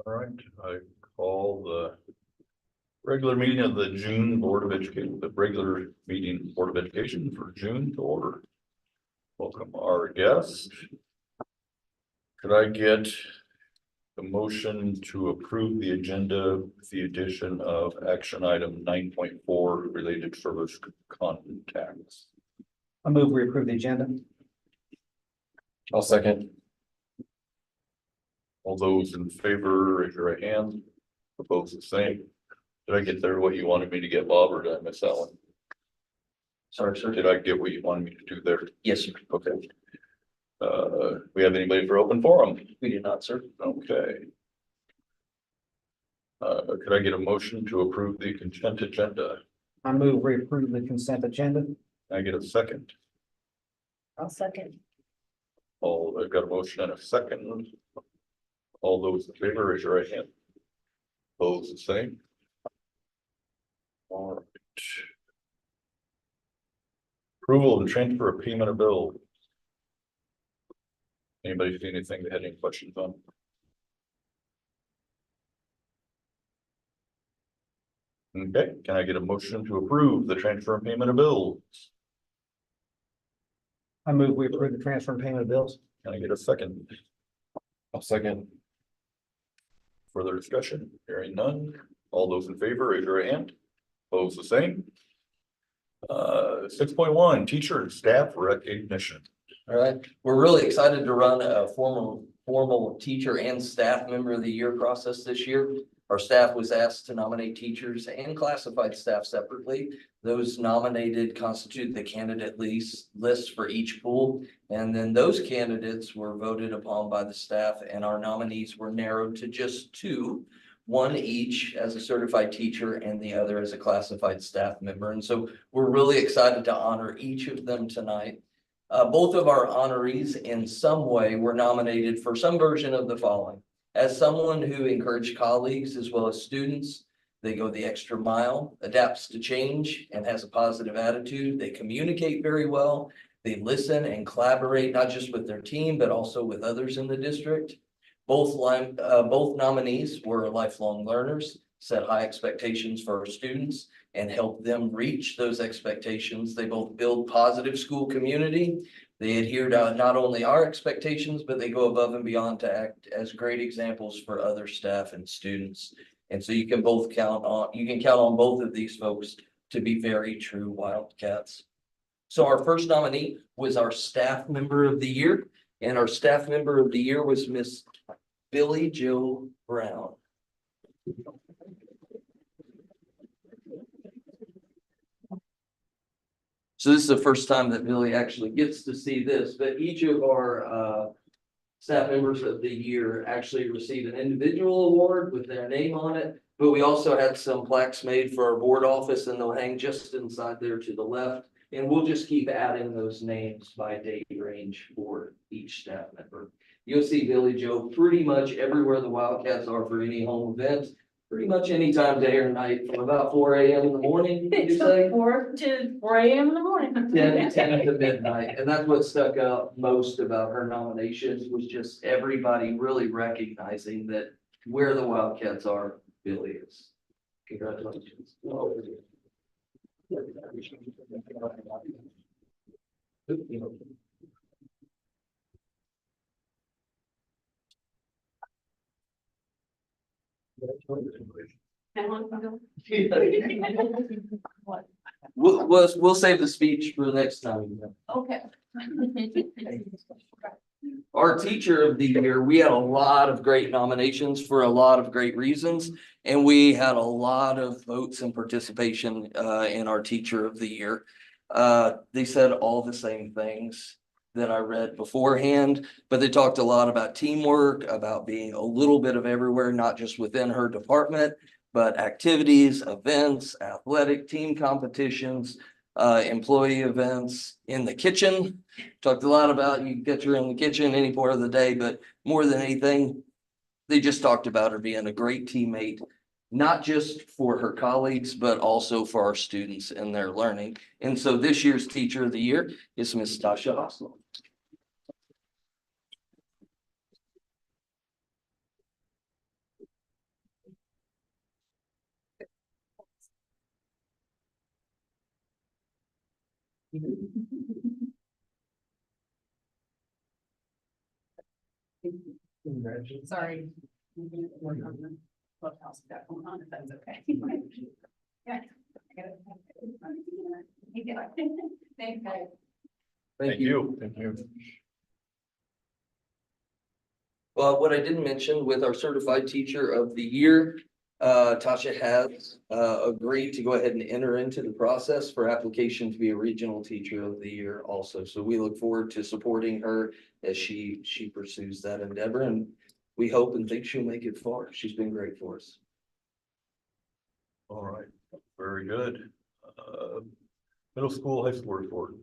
All right, I call the regular meeting of the June Board of Education, the regular meeting Board of Education for June to order. Welcome our guest. Could I get the motion to approve the agenda with the addition of action item 9.4 related service contacts? I move we approve the agenda. I'll second. All those in favor, raise your right hand. Opposed, the same. Did I get there what you wanted me to get, Bob, or did I miss that one? Sorry, sir. Did I get what you wanted me to do there? Yes, sir. Okay. We have anybody for open forum? We did not, sir. Okay. Could I get a motion to approve the consent agenda? I move we approve the consent agenda. Can I get a second? I'll second. I've got a motion and a second. All those in favor, raise your right hand. Opposed, the same. All right. Approval and transfer of payment of bill. Anybody see anything that had any questions on? Okay, can I get a motion to approve the transfer and payment of bills? I move we approve the transfer and payment of bills. Can I get a second? I'll second. Further discussion? Hearing none. All those in favor, raise your hand. Opposed, the same. 6.1, teacher and staff recognition. All right, we're really excited to run a formal teacher and staff member of the year process this year. Our staff was asked to nominate teachers and classified staff separately. Those nominated constitute the candidate list for each pool. And then those candidates were voted upon by the staff, and our nominees were narrowed to just two, one each as a certified teacher and the other as a classified staff member. And so we're really excited to honor each of them tonight. Both of our honorees in some way were nominated for some version of the following. As someone who encouraged colleagues as well as students, they go the extra mile, adapts to change, and has a positive attitude. They communicate very well. They listen and collaborate, not just with their team, but also with others in the district. Both nominees were lifelong learners, set high expectations for our students, and help them reach those expectations. They both build positive school community. They adhere to not only our expectations, but they go above and beyond to act as great examples for other staff and students. And so you can count on both of these folks to be very true Wildcats. So our first nominee was our staff member of the year, and our staff member of the year was Miss Billy Jo Brown. So this is the first time that Billy actually gets to see this, but each of our staff members of the year actually received an individual award with their name on it. But we also had some plaques made for our board office, and they'll hang just inside there to the left. And we'll just keep adding those names by date range for each staff member. You'll see Billy Jo pretty much everywhere the Wildcats are for any home event. Pretty much anytime, day or night, from about 4 a.m. in the morning, you say? 4 a.m. in the morning. 10 to midnight. And that's what stuck out most about her nominations, was just everybody really recognizing that where the Wildcats are, Billy is. Congratulations. We'll save the speech for the next time. Okay. Our teacher of the year, we had a lot of great nominations for a lot of great reasons, and we had a lot of votes and participation in our teacher of the year. They said all the same things. that I read beforehand, but they talked a lot about teamwork, about being a little bit of everywhere, not just within her department, but activities, events, athletic team competitions, employee events in the kitchen. Talked a lot about you get her in the kitchen any part of the day, but more than anything, they just talked about her being a great teammate, not just for her colleagues, but also for our students and their learning. And so this year's Teacher of the Year is Miss Tasha Oslo. Sorry. Clubhouse got going on, if that's okay. Yeah. Thanks, guys. Thank you. Thank you. Well, what I didn't mention with our Certified Teacher of the Year, Tasha has agreed to go ahead and enter into the process for application to be a Regional Teacher of the Year also. So we look forward to supporting her as she pursues that endeavor, and we hope and think she'll make it far. She's been great for us. All right, very good. Middle school, high school report.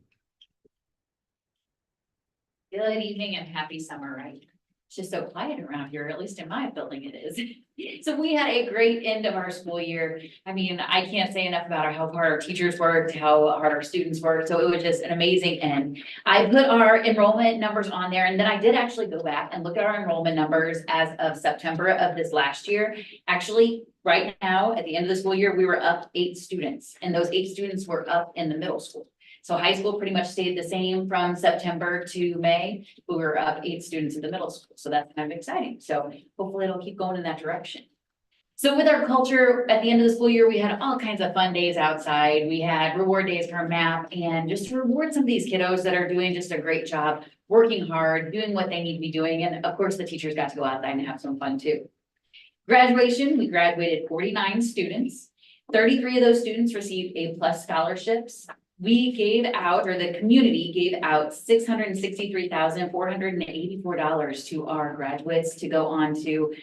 Good evening and happy summer, right? It's just so quiet around here, at least in my building it is. So we had a great end of our school year. I mean, I can't say enough about how hard our teachers worked, how hard our students worked. So it was just an amazing end. I put our enrollment numbers on there, and then I did actually go back and look at our enrollment numbers as of September of this last year. Actually, right now, at the end of the school year, we were up 8 students, and those 8 students were up in the middle school. So high school pretty much stayed the same from September to May, but we were up 8 students in the middle school. So that's kind of exciting. So hopefully it'll keep going in that direction. So with our culture, at the end of the school year, we had all kinds of fun days outside. We had reward days for MAP, and just to reward some of these kiddos that are doing just a great job, working hard, doing what they need to be doing. And of course, the teachers got to go outside and have some fun too. Graduation, we graduated 49 students. 33 of those students received A+ scholarships. We gave out, or the community gave out $663,484 to our graduates to go on to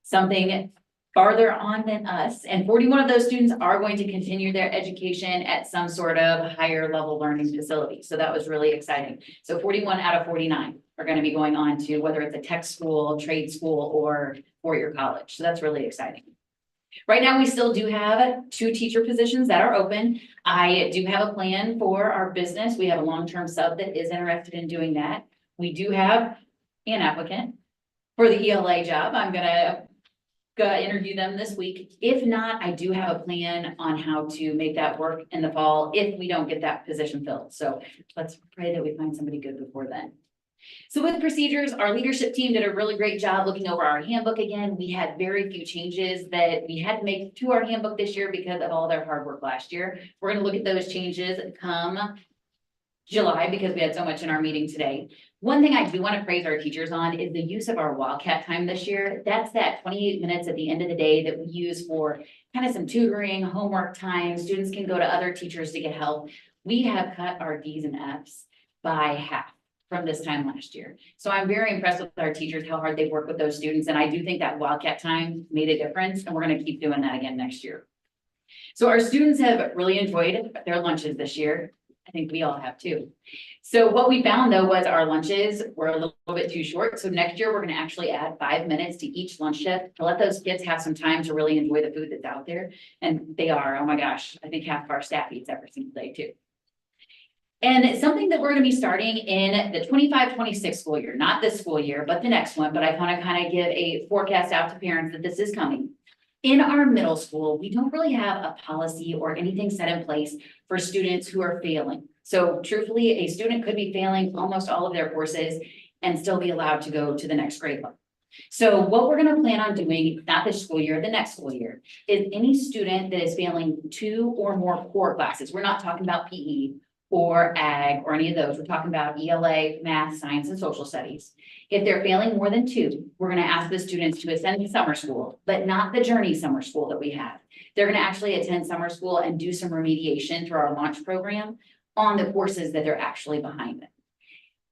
something farther on than us. And 41 of those students are going to continue their education at some sort of higher level learning facility. So that was really exciting. So 41 out of 49 are going to be going on to whether it's a tech school, trade school, or four-year college. So that's really exciting. Right now, we still do have 2 teacher positions that are open. I do have a plan for our business. We have a long-term sub that is interested in doing that. We do have an applicant for the ELA job. I'm gonna go interview them this week. If not, I do have a plan on how to make that work in the fall if we don't get that position filled. So let's pray that we find somebody good before then. So with procedures, our leadership team did a really great job looking over our handbook again. We had very few changes that we had to make to our handbook this year because of all their hard work last year. We're going to look at those changes come July because we had so much in our meeting today. One thing I do want to praise our teachers on is the use of our Wildcat time this year. That's that 28 minutes at the end of the day that we use for kind of some tutoring, homework time. Students can go to other teachers to get help. We have cut our D's and F's by half from this time last year. So I'm very impressed with our teachers, how hard they work with those students. And I do think that Wildcat time made a difference, and we're going to keep doing that again next year. So our students have really enjoyed their lunches this year. I think we all have too. So what we found though was our lunches were a little bit too short. So next year, we're going to actually add 5 minutes to each lunch shift to let those kids have some time to really enjoy the food that's out there. And they are, oh my gosh, I think half of our staff eats every single day too. And it's something that we're going to be starting in the 25-26 school year, not this school year, but the next one. But I want to kind of give a forecast out to parents that this is coming. In our middle school, we don't really have a policy or anything set in place for students who are failing. So truthfully, a student could be failing almost all of their courses and still be allowed to go to the next grade level. So what we're going to plan on doing, not this school year, the next school year, is any student that is failing 2 or more core classes. We're not talking about PE or ag or any of those. We're talking about ELA, math, science, and social studies. If they're failing more than 2, we're going to ask the students to attend summer school, but not the Journey summer school that we have. They're going to actually attend summer school and do some remediation through our launch program on the courses that they're actually behind them.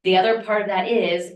The other part of that is,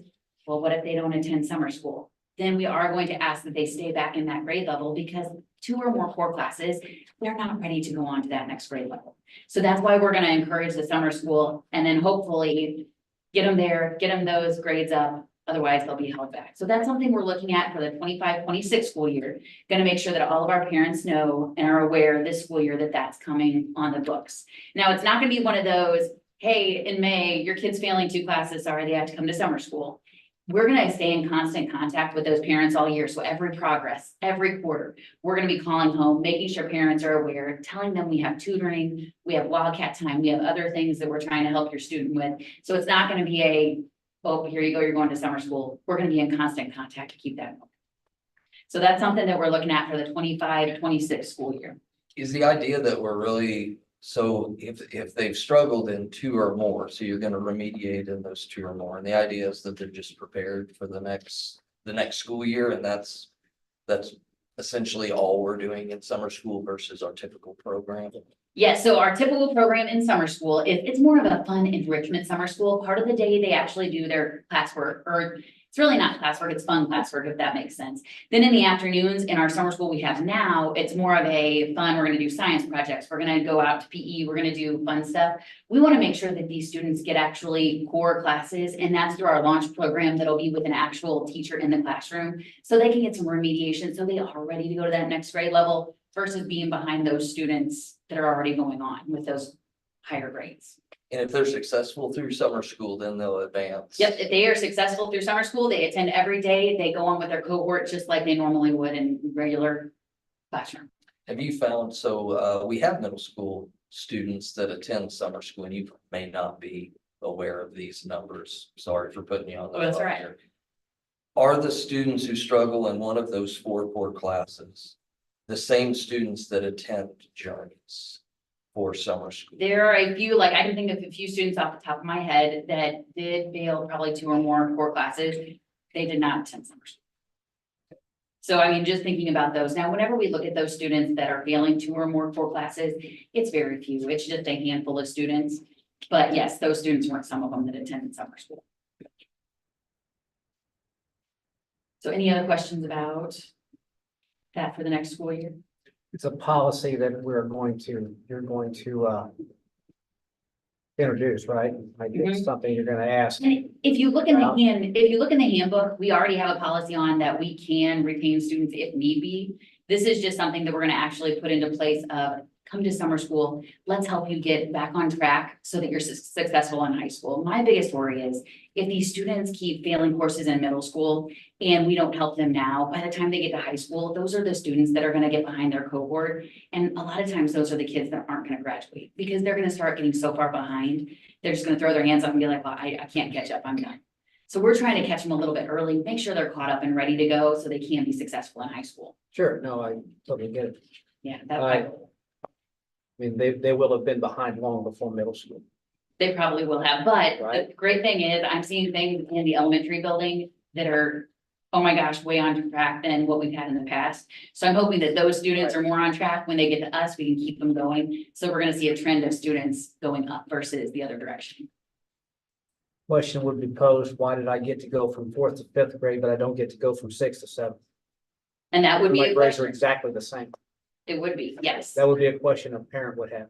well, what if they don't attend summer school? Then we are going to ask that they stay back in that grade level because 2 or more core classes, they're not ready to go on to that next grade level. So that's why we're gonna encourage the summer school and then hopefully get them there, get them those grades up. Otherwise, they'll be held back. So that's something we're looking at for the 25-26 school year. Gonna make sure that all of our parents know and are aware this school year that that's coming on the books. Now, it's not gonna be one of those, hey, in May, your kid's failing 2 classes, sorry, they have to come to summer school. We're gonna stay in constant contact with those parents all year. So every progress, every quarter, we're gonna be calling home, making sure parents are aware, telling them we have tutoring, we have Wildcat time, we have other things that we're trying to help your student with. So it's not gonna be a, oh, here you go, you're going to summer school. We're gonna be in constant contact to keep that going. So that's something that we're looking at for the 25-26 school year. Is the idea that we're really, so if they've struggled in 2 or more, so you're gonna remediate in those 2 or more, and the idea is that they're just prepared for the next school year, and that's essentially all we're doing in summer school versus our typical program. Yeah, so our typical program in summer school, it's more of a fun enrichment summer school. Part of the day, they actually do their classwork, or it's really not classwork, it's fun classwork, if that makes sense. Then in the afternoons, in our summer school we have now, it's more of a fun, we're gonna do science projects, we're gonna go out to PE, we're gonna do fun stuff. We wanna make sure that these students get actually core classes, and that's through our launch program that'll be with an actual teacher in the classroom. So they can get some remediation, so they are ready to go to that next grade level versus being behind those students that are already going on with those higher grades. And if they're successful through summer school, then they'll advance. Yep, if they are successful through summer school, they attend every day, they go on with their cohort just like they normally would in regular classroom. Have you found, so we have middle school students that attend summer school, and you may not be aware of these numbers. Sorry for putting you on the Oh, that's spot all right. here. Are the students who struggle in one of those 4 core classes the same students that attend Journeys for summer school? There are a few, like I can think of a few students off the top of my head that did fail probably 2 or more core classes. They did not attend summer school. So I mean, just thinking about those. Now, whenever we look at those students that are failing 2 or more core classes, it's very few. It's just a handful of students. But yes, those students weren't some of them that attended summer school. So any other questions about that for the next school year? It's a policy that you're going to introduce, right? Like it's something you're gonna ask. And if you look in the handbook, we already have a policy on that we can retain students if need be. This is just something that we're gonna actually put into place of come to summer school. Let's help you get back on track so that you're successful in high school. My biggest worry is if these students keep failing courses in middle school and we don't help them now, by the time they get to high school, those are the students that are gonna get behind their cohort. And a lot of times those are the kids that aren't gonna graduate because they're gonna start getting so far behind. They're just gonna throw their hands up and be like, well, I can't catch up, I'm done. So we're trying to catch them a little bit early, make sure they're caught up and ready to go so they can be successful in high school. Sure, no, I totally get it. Yeah, I mean, they will have been behind long before middle school. they probably will have, but Right. the great thing is I'm seeing things in the elementary building that are, oh my gosh, way on track than what we've had in the past. So I'm hoping that those students are more on track. When they get to us, we can keep them going. So we're gonna see a trend of students going up versus the other direction. Question would be posed, why did I get to go from 4th to 5th grade, but I don't get to go from 6th to 7th? And that would be My a grades are question. exactly the same. It would be, yes. That would be a question a parent would have.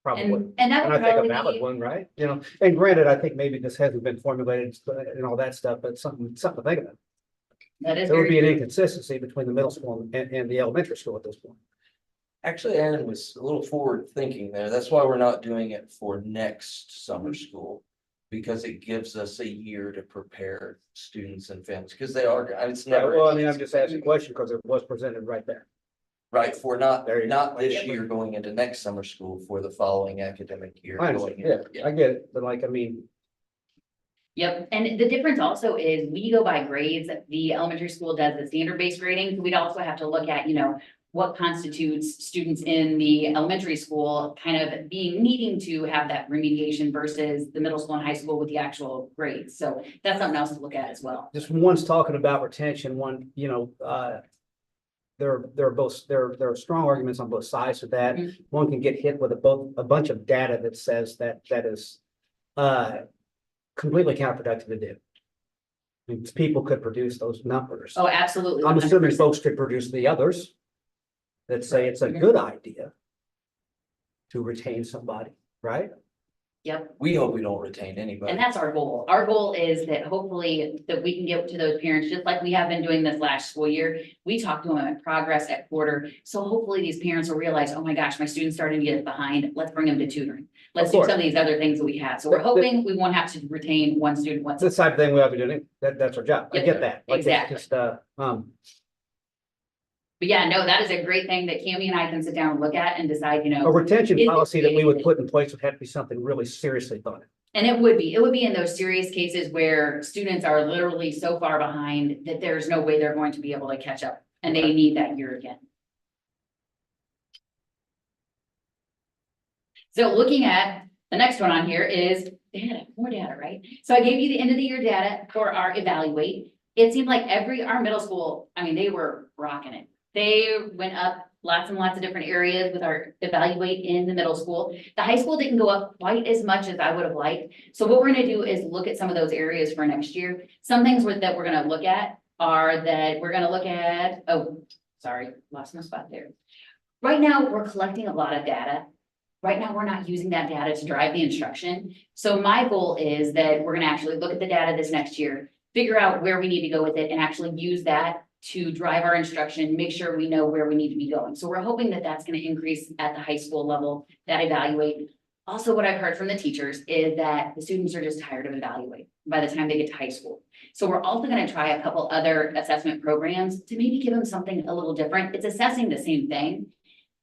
Probably. And that And would I think a probably valid be, one, right? You know, and granted, I think maybe this hasn't been formulated and all that stuff, but something to think about. that is There would very be an true. inconsistency between the middle school and the elementary school at this point. Actually, Aaron was a little forward thinking there. That's why we're not doing it for next summer school. Because it gives us a year to prepare students and families, because they are, it's never. Well, I mean, I'm just asking a question because it was presented right there. Right, for not There you go. this year going into next summer school, for the following academic year. I going understand, in. yeah, I get it, but like, I mean, Yep, and the difference also is we go by grades. The elementary school does the standard-based grading. So we'd also have to look at, what constitutes students in the elementary school kind of needing to have that remediation versus the middle school and high school with the actual grades. So that's something else to look at as well. just one's talking about retention, one, there are strong arguments on both sides of that. Mhm. One can get hit with a bunch of data that says that is completely counterproductive to do. I mean, people could produce those numbers. Oh, absolutely. I'm assuming 100%. folks could produce the others that say it's a good idea to retain somebody, right? Yep. We hope we don't retain anybody. And that's our goal. Our goal is that hopefully that we can get to those parents, just like we have been doing this last school year. We talk to them at progress at quarter. So hopefully these parents will realize, oh my gosh, my student's starting to get behind. Let's bring them to tutoring. Let's Of do course. some of these other things that we have. So we're hoping we won't have to retain one student once. It's the type of thing we ought to be doing. That's our job. I Yep, get that. Like, it's exactly. just, But yeah, no, that is a great thing that Cammie and I can sit down and look at and decide, you a know, retention Is it policy that we would creative? put in place would have to be something really seriously thought. and it would be in those serious cases where students are literally so far behind that there's no way they're going to be able to catch up and they need that year again. So looking at the next one on here is data, more data, right? So I gave you the end of the year data for our evaluate. It seemed like our middle school, I mean, they were rocking it. They went up lots and lots of different areas with our evaluate in the middle school. The high school didn't go up quite as much as I would have liked. So what we're gonna do is look at some of those areas for next year. Some things that we're gonna look at are that we're gonna look at, oh, sorry, lost my spot there. Right now, we're collecting a lot of data. Right now, we're not using that data to drive the instruction. So my goal is that we're gonna actually look at the data this next year, figure out where we need to go with it and actually use that to drive our instruction, make sure we know where we need to be going. So we're hoping that that's gonna increase at the high school level, that evaluate. Also, what I've heard from the teachers is that the students are just tired of evaluate by the time they get to high school. So we're also gonna try a couple other assessment programs to maybe give them something a little different. It's assessing the same thing,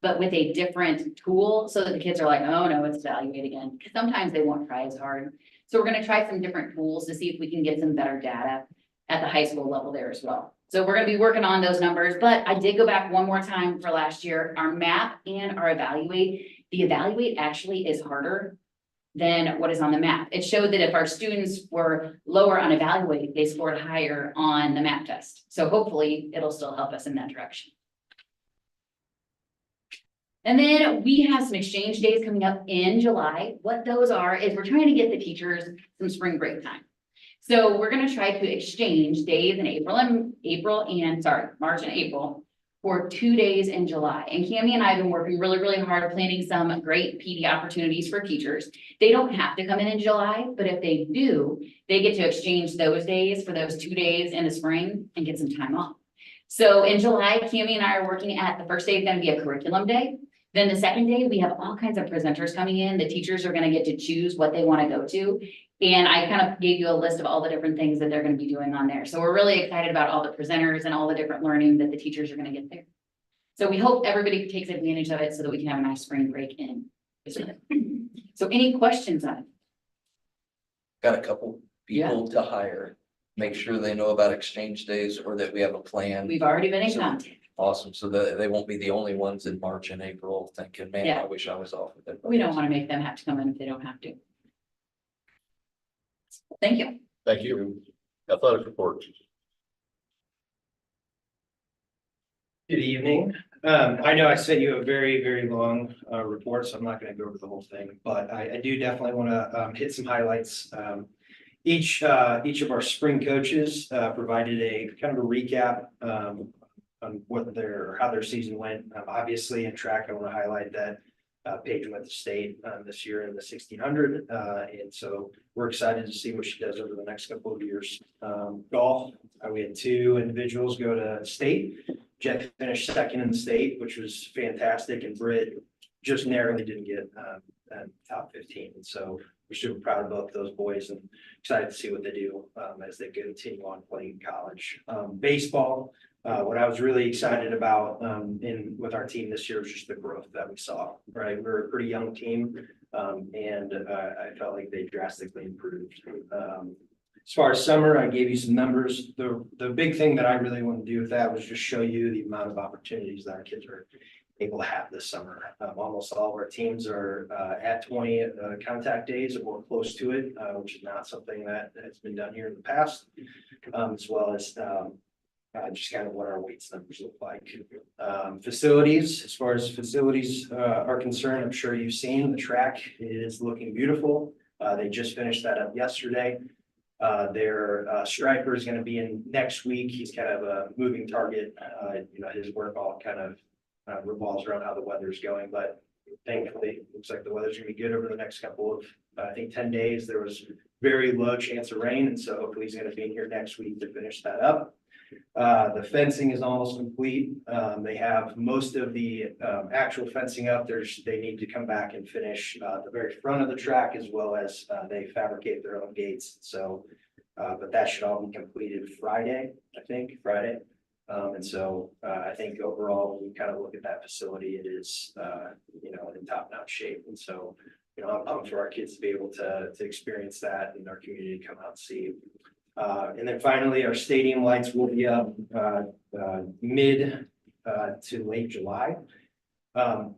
but with a different tool so that the kids are like, oh no, it's evaluate again. Because sometimes they won't try as hard. So we're gonna try some different tools to see if we can get some better data at the high school level there as well. So we're gonna be working on those numbers, but I did go back one more time for last year, our map and our evaluate. The evaluate actually is harder than what is on the map. It showed that if our students were lower on evaluate, they scored higher on the map test. So hopefully it'll still help us in that direction. And then we have some exchange days coming up in July. What those are is we're trying to get the teachers some spring break time. So we're gonna try to exchange days in March and April for 2 days in July. And Cammie and I have been working really, really hard planning some great PD opportunities for teachers. They don't have to come in July, but if they do, they get to exchange those days for those 2 days in the spring and get some time off. So in July, Cammie and I are working at, the first day is gonna be a curriculum day. Then the second day, we have all kinds of presenters coming in. The teachers are gonna get to choose what they wanna go to. And I kind of gave you a list of all the different things that they're gonna be doing on there. So we're really excited about all the presenters and all the different learning that the teachers are gonna get there. So we hope everybody takes advantage of it so that we can have a nice spring break in. So any questions on it? Got a couple people to hire. Make sure they know about exchange days or that we have a plan. We've already been in So- contact. Awesome. So that they won't be the only ones in March and April thinking, man, Yeah. I wish I was off with it. We don't want to make them have to come in if they don't have to. Thank you. Thank you. Athletic report. Good evening. I know I sent you a very, very long report, so I'm not gonna go over the whole thing, but I do definitely wanna hit some highlights. Each of our spring coaches provided a kind of a recap on how their season went. Obviously in track, I want to highlight that Paige went to state this year in the 1600. And so we're excited to see what she does over the next couple of years. Golf, we had 2 individuals go to state. Jeff finished second in the state, which was fantastic. And Britt just narrowly didn't get top 15. And so we're super proud of both those boys and excited to see what they do as they continue on playing college. Baseball, what I was really excited about with our team this year was just the growth that we saw, right? We're a pretty young team and I felt like they drastically improved. As far as summer, I gave you some numbers. The big thing that I really want to do with that was just show you the amount of opportunities that our kids are able to have this summer. Almost all of our teams are at 20 contact days or close to it, which is not something that has been done here in the past, as well as just kind of what our weights numbers look like. Facilities, as far as facilities are concerned, I'm sure you've seen the track is looking beautiful. They just finished that up yesterday. Their striper is going to be in next week. He's kind of a moving target. His work all kind of revolves around how the weather's going, but thankfully, it looks like the weather's gonna be good over the next couple of, I think, 10 days. There was very low chance of rain, and so hopefully he's gonna be in here next week to finish that up. The fencing is almost complete. They have most of the actual fencing up. They need to come back and finish the very front of the track as well as they fabricate their own gates. So, but that should all be completed Friday, I think, Friday. And so I think overall, when we kind of look at that facility, it is, in top-notch shape. And so, I'm pumped for our kids to be able to experience that and our community to come out and see. And then finally, our stadium lights will be up mid to late July. I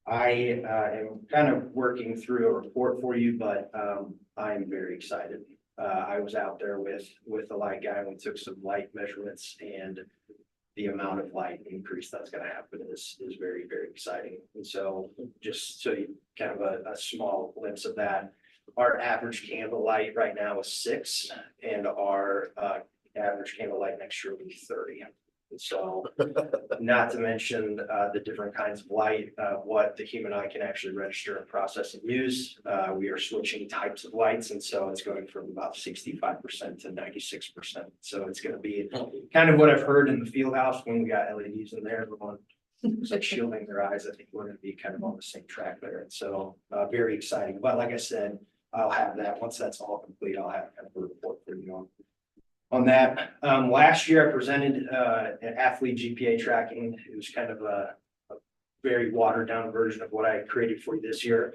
am kind of working through a report for you, but I am very excited. I was out there with the light guy and we took some light measurements, and the amount of light increase that's going to happen is very, very exciting. And so just so you kind of a small glimpse of that, our average candle light right now is 6, and our average candle light next year will be 30. And so not to mention the different kinds of light, what the human eye can actually register and process and use. We are switching types of lights, and so it's going from about 65% to 96%. So it's going to be kind of what I've heard in the field house when we got LEDs in there, everyone was like shielding their eyes. I think we're going to be kind of on the same track there. And so very exciting. But like I said, I'll have that once that's all complete. I'll have kind of a report for you on that. Last year I presented an athlete GPA tracking. It was kind of a very watered down version of what I created for you this year.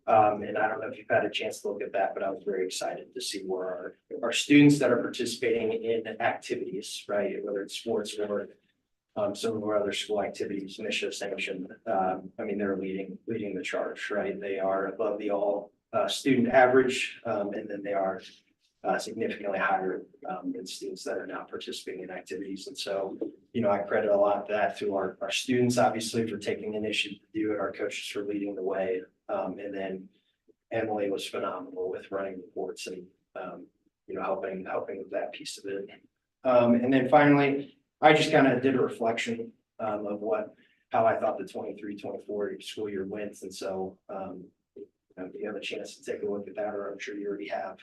And I don't know if you've had a chance to look at that, but I was very excited to see where our students that are participating in activities, right? Whether it's sports or some of our other school activities, mission sanctioned. They're leading the charge, right? They are above the all student average, and then they are significantly higher than students that are now participating in activities. And so, I credit a lot of that to our students, obviously, for taking the initiative to do it, our coaches for leading the way. And then Emily was phenomenal with running reports and, helping with that piece of it. And then finally, I just kind of did a reflection of how I thought the 23-24 school year went. And so, if you have a chance to take a look at that, or I'm sure you already have,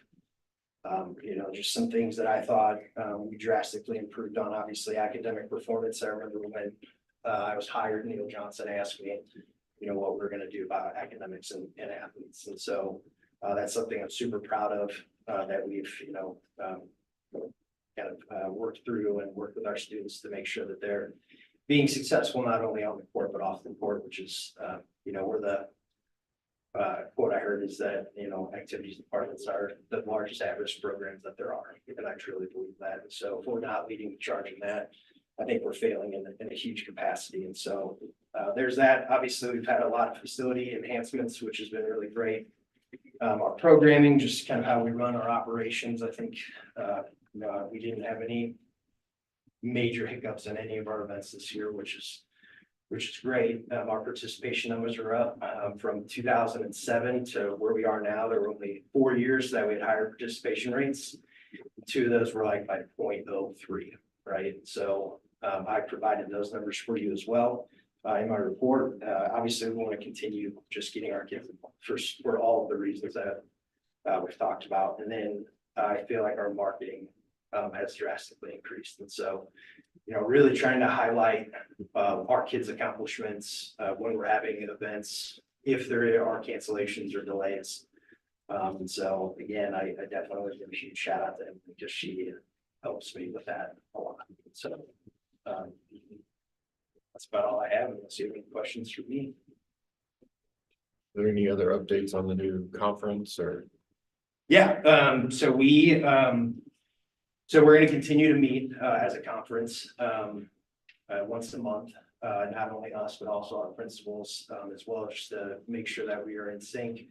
just some things that I thought we drastically improved on. Obviously, academic performance. I remember when I was hired, Neil Johnson asked me, what we're going to do about academics and athletes. And so that's something I'm super proud of, that we've, worked through and worked with our students to make sure that they're being successful, not only on the court, but off the court, which is, where the quote I heard is that, activities departments are the largest at-risk programs that there are. And I truly believe that. And so if we're not leading the charge in that, I think we're failing in a huge capacity. And so there's that. Obviously, we've had a lot of facility enhancements, which has been really great. Our programming, just kind of how we run our operations. I think, we didn't have any major hiccups in any of our events this year, which is great. Our participation numbers are up from 2007 to where we are now. There were only 4 years that we had higher participation rates. 2 of those were like by 0.03, right? So I provided those numbers for you as well in my report. Obviously, we want to continue just getting our kids for all of the reasons that we've talked about. And then I feel like our marketing has drastically increased. And so, really trying to highlight our kids' accomplishments when we're having events, if there are cancellations or delays. And so again, I definitely want to give a huge shout out to Emily, because she helps me with that a lot. So that's about all I have, unless you have any questions for me. Are there any other updates on the new conference or? Yeah, so we're going to continue to meet as a conference once a month, not only us, but also our principals, as well, just to make sure that we are in sync.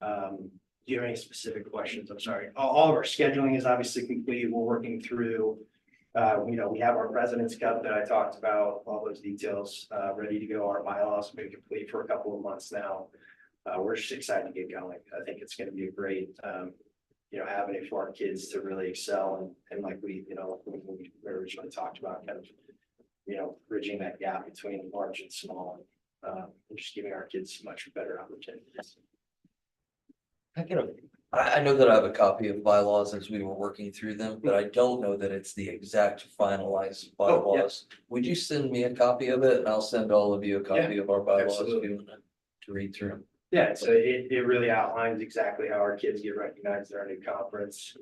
Do you have any specific questions? I'm sorry. All of our scheduling is obviously complete. We're working through, we have our President's Cup that I talked about, all those details ready to go. Our bylaws have been complete for a couple of months now. we're just excited to get going. I think it's gonna be a great, avenue for our kids to really excel and like we, when we originally talked about kind of, bridging that gap between large and small, and just giving our kids much better opportunities. I know that I have a copy of bylaws as we were working through them, but I don't know that it's the exact finalized Oh, yeah. bylaws. Would you send me a copy of it and I'll send all of you a copy of our bylaws if absolutely. you want to read through? Yeah, so it really outlines exactly how our kids get recognized in our new conference.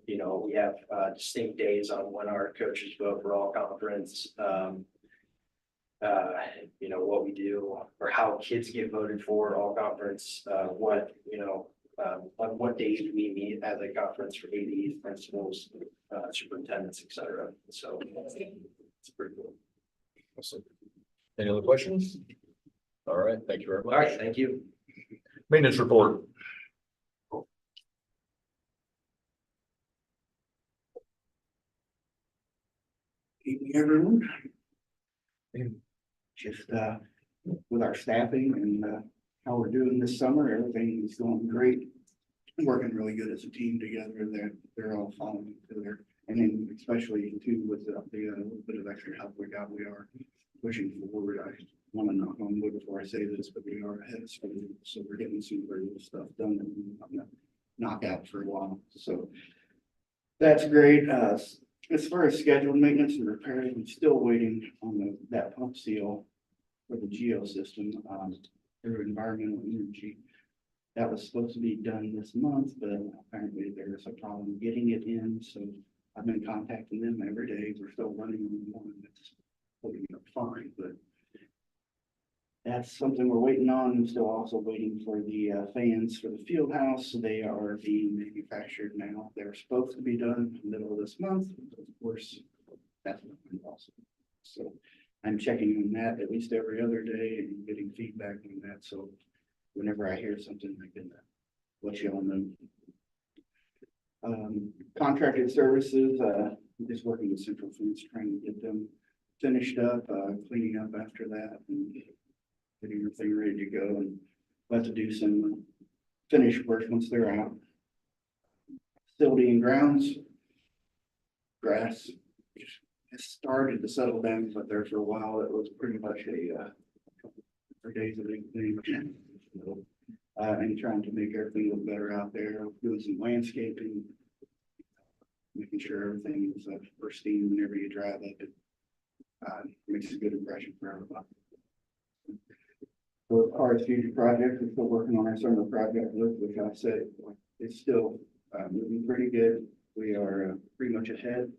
We have distinct days on when our coaches vote for all conference. What we do or how kids get voted for all conference, on what days we meet as a conference for ADs, principals, superintendents, et cetera. So it's pretty cool. Awesome. Any other questions? All right, thank you very All right, much. thank you. Maintenance report. Evening, everyone. Just with our staffing and how we're doing this summer, everything is going great. Working really good as a team together. They're all following together, and then especially too with the little bit of extra help we got, we are pushing forward. I want to knock on wood before I say this, but we are ahead of schedule, so we're getting some very good stuff done that I'm gonna knock out for a while. So that's great. As far as scheduled maintenance and repairs, I'm still waiting on that pump seal for the geo system, through environmental energy. That was supposed to be done this month, but apparently there's a problem getting it in, so I've been contacting them every day. We're still running on one that's holding up fine, but that's something we're waiting on. I'm still also waiting for the fans for the field house. They are being manufactured now. They're supposed to be done in the middle of this month. Of course, that's not possible. So I'm checking on that at least every other day and getting feedback on that. So whenever I hear something, I can let you all know. Contracted services, just working with Central Foods, trying to get them finished up, cleaning up after that and getting everything ready to go, and about to do some finish work once they're out. Facility and grounds, grass it started to settle down, but there for a while it was pretty much for days of big thing. And trying to make everything look better out there, doing some landscaping, making sure everything is pristine whenever you drive up. It makes a good impression for everybody. So as far as future projects, we're still working on our summer project list, which I said it's still moving pretty good. We are pretty much ahead,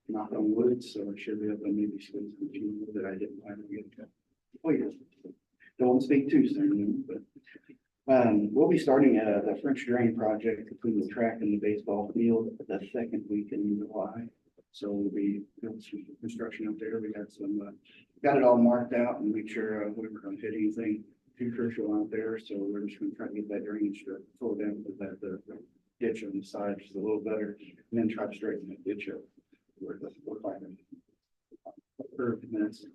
knock on wood, so it should be able to maybe squeeze a few more that I didn't plan to get to. Oh yes, don't want to speak too soon, but we'll be starting the French drain project between the track and the baseball field the second week in July. So we'll be doing some construction up there. We got got it all marked out and make sure we weren't going to hit anything too crucial out there. So we're just going to try to get that drainage to full down with that the ditch on the side just a little better, and then try to straighten that ditch up. We're finding curved minutes.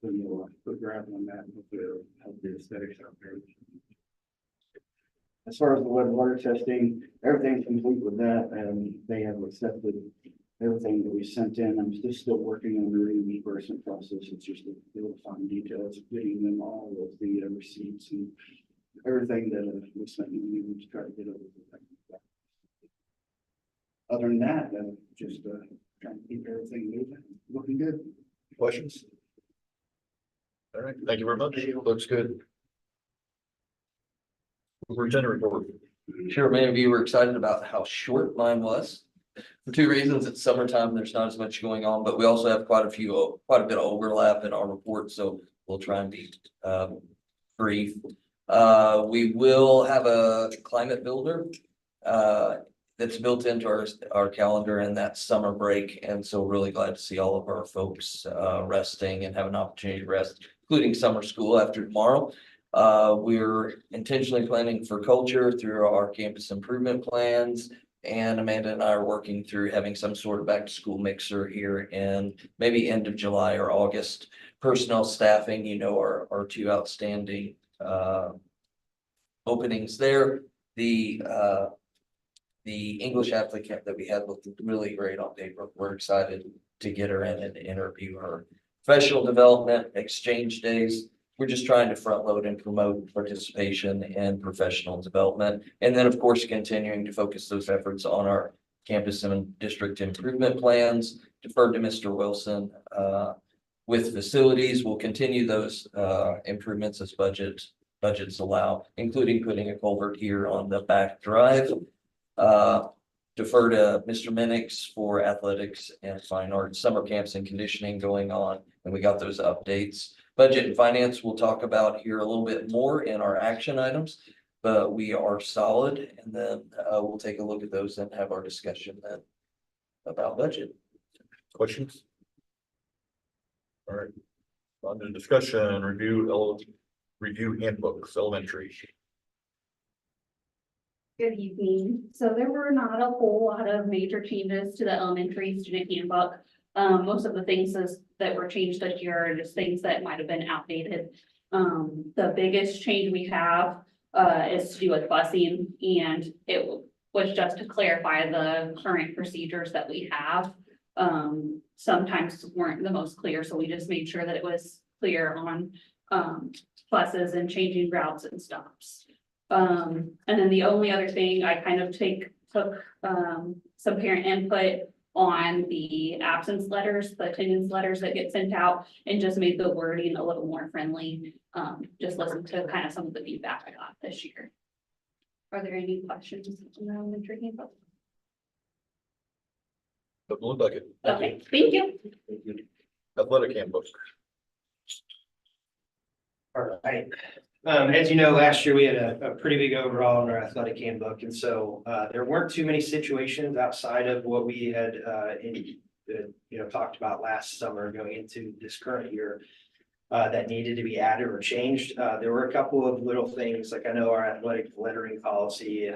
Then we'll put gravel on that and hopefully it'll help the aesthetics out there. As far as the wet water testing, everything's complete with that, and they have accepted everything that we sent in. I'm just still working on the reimbursement process. It's just a little fine details of getting them all of the receipts and everything that we sent in. We need to try to get over that. Other than that, just trying to keep everything moving, looking good. Questions? All right, thank you very much. Looks good. Superintendent report. Sure, many of you were excited about how short mine was. For two reasons, it's summertime, there's not as much going on, but we also have quite a bit of overlap in our report, so we'll try and be brief. We will have a climate builder that's built into our calendar in that summer break, and so really glad to see all of our folks resting and have an opportunity to rest, including summer school after tomorrow. We're intentionally planning for culture through our campus improvement plans, and Amanda and I are working through having some sort of back to school mixer here in maybe end of July or August. Personnel staffing, our two outstanding openings there. The English applicant that we had looked really great on paper. We're excited to get her in and interview her. Professional development, exchange days. We're just trying to front load and promote participation in professional development. And then, of course, continuing to focus those efforts on our campus and district improvement plans. Deferred to Mr. Wilson. With facilities, we'll continue those improvements as budgets allow, including putting a culvert here on the back drive. Defer to Mr. Minix for athletics and fine arts, summer camps and conditioning going on, and we got those updates. Budget and finance we'll talk about here a little bit more in our action items, but we are solid, and then we'll take a look at those and have our discussion then about budget. Questions? All right, on to discussion, review handbooks, elementary. Good evening. So there were not a whole lot of major changes to the elementary student handbook. Most of the things that were changed this year are just things that might have been outdated. The biggest change we have is to do with busing, and it was just to clarify the current procedures that we have. Sometimes weren't the most clear, so we just made sure that it was clear on buses and changing routes and stops. And then the only other thing I kind of took some parent input on the absence letters, the attendance letters that get sent out, and just made the wording a little more friendly. Just listen to kind of some of the feedback I got this year. Are there any questions on the elementary handbook? Doesn't look like it. Okay, thank you. Athletic handbook. All right. As you know, last year we had a pretty big overhaul in our athletic handbook, and so there weren't too many situations outside of what we had talked about last summer going into this current year that needed to be added or changed. There were a couple of little things, like I know our athletic lettering policy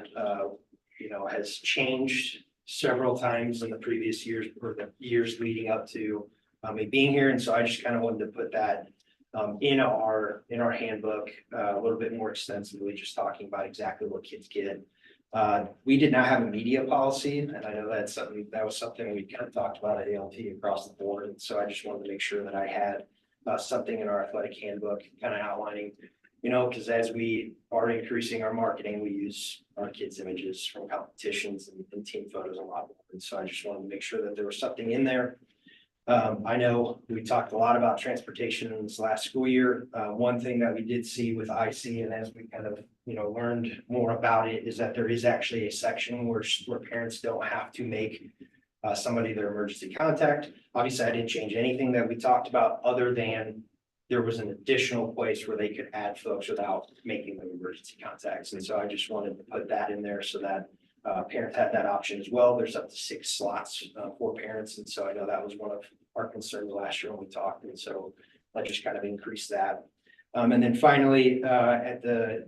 has changed several times in the previous years or the years leading up to me being here, and so I just kind of wanted to put that in our handbook a little bit more extensively, just talking about exactly what kids get. We did not have a media policy, and I know that was something we kind of talked about at ALT across the board, and so I just wanted to make sure that I had something in our athletic handbook kind of outlining, because as we are increasing our marketing, we use our kids' images from competitions and team photos a lot more, and so I just wanted to make sure that there was something in there. I know we talked a lot about transportation in this last school year. One thing that we did see with IC, and as we kind of, learned more about it, is that there is actually a section where parents don't have to make somebody their emergency contact. Obviously, I didn't change anything that we talked about other than there was an additional place where they could add folks without making them emergency contacts. And so I just wanted to put that in there so that parents had that option as well. There's up to 6 slots for parents. And so I know that was one of our concerns last year when we talked. And so I just kind of increased that. And then finally, I had a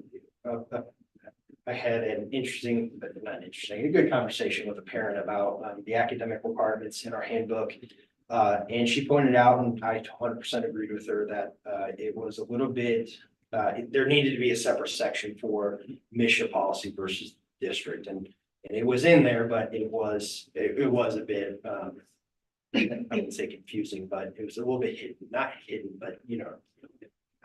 good conversation with a parent about the academic requirements in our handbook. And she pointed out, and I 100% agreed with her, that it was a little bit, there needed to be a separate section for MSHA policy versus district. And it was in there, but it was a bit, I wouldn't say confusing, but it was a little bit hidden, not hidden, but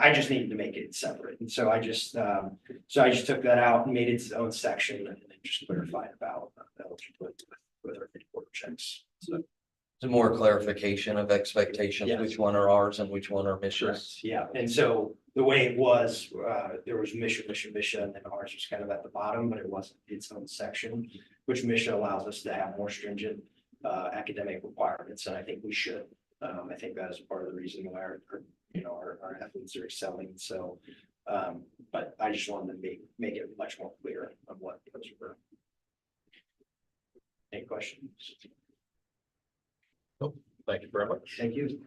I just needed to make it separate. And so I just took that out and made its own section and then just clarified about eligibility with our report checks. So Some more clarification of expectations, Yes. which one are ours and which one are missions. yeah, and so the way it was, there was mission, and then ours was kind of at the bottom, but it wasn't its own section, which mission allows us to have more stringent academic requirements, and I think we should. I think that is part of the reason why our athletes are excelling. So, but I just wanted to make it much more clear on what those were. Any questions? Thank you very much. Thank you.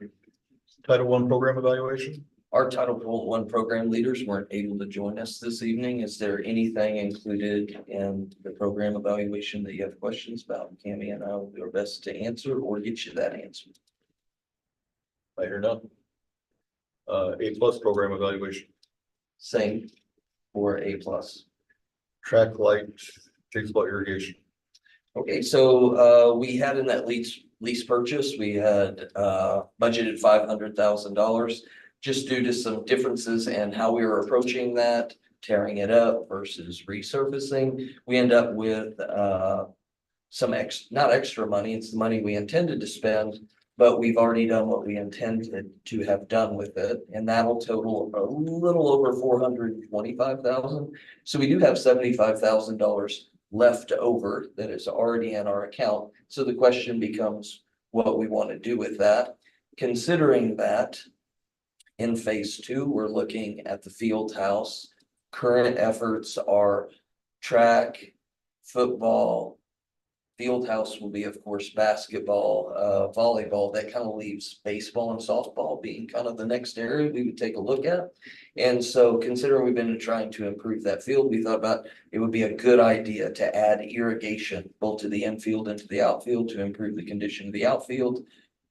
Title I program evaluation. Our Title I program leaders weren't able to join us this evening. Is there anything included in the program evaluation that you have questions about? Cammie and I will do our best to answer or get you that answer. I hear none. A+ program evaluation. Same for A+. Track light, baseball irrigation. Okay, so we had in that lease purchase, we had budgeted $500,000 just due to some differences in how we were approaching that, tearing it up versus resurfacing. We end up with some not extra money, it's the money we intended to spend, but we've already done what we intended to have done with it, and that'll total a little over 425,000. So we do have $75,000 left over that is already in our account. So the question becomes what we want to do with that. Considering that in phase 2, we're looking at the field house. Current efforts are track, football. Field house will be, of course, basketball, volleyball. That kind of leaves baseball and softball being kind of the next area we would take a look at. And so considering we've been trying to improve that field, we thought about it would be a good idea to add irrigation both to the infield and to the outfield to improve the condition of the outfield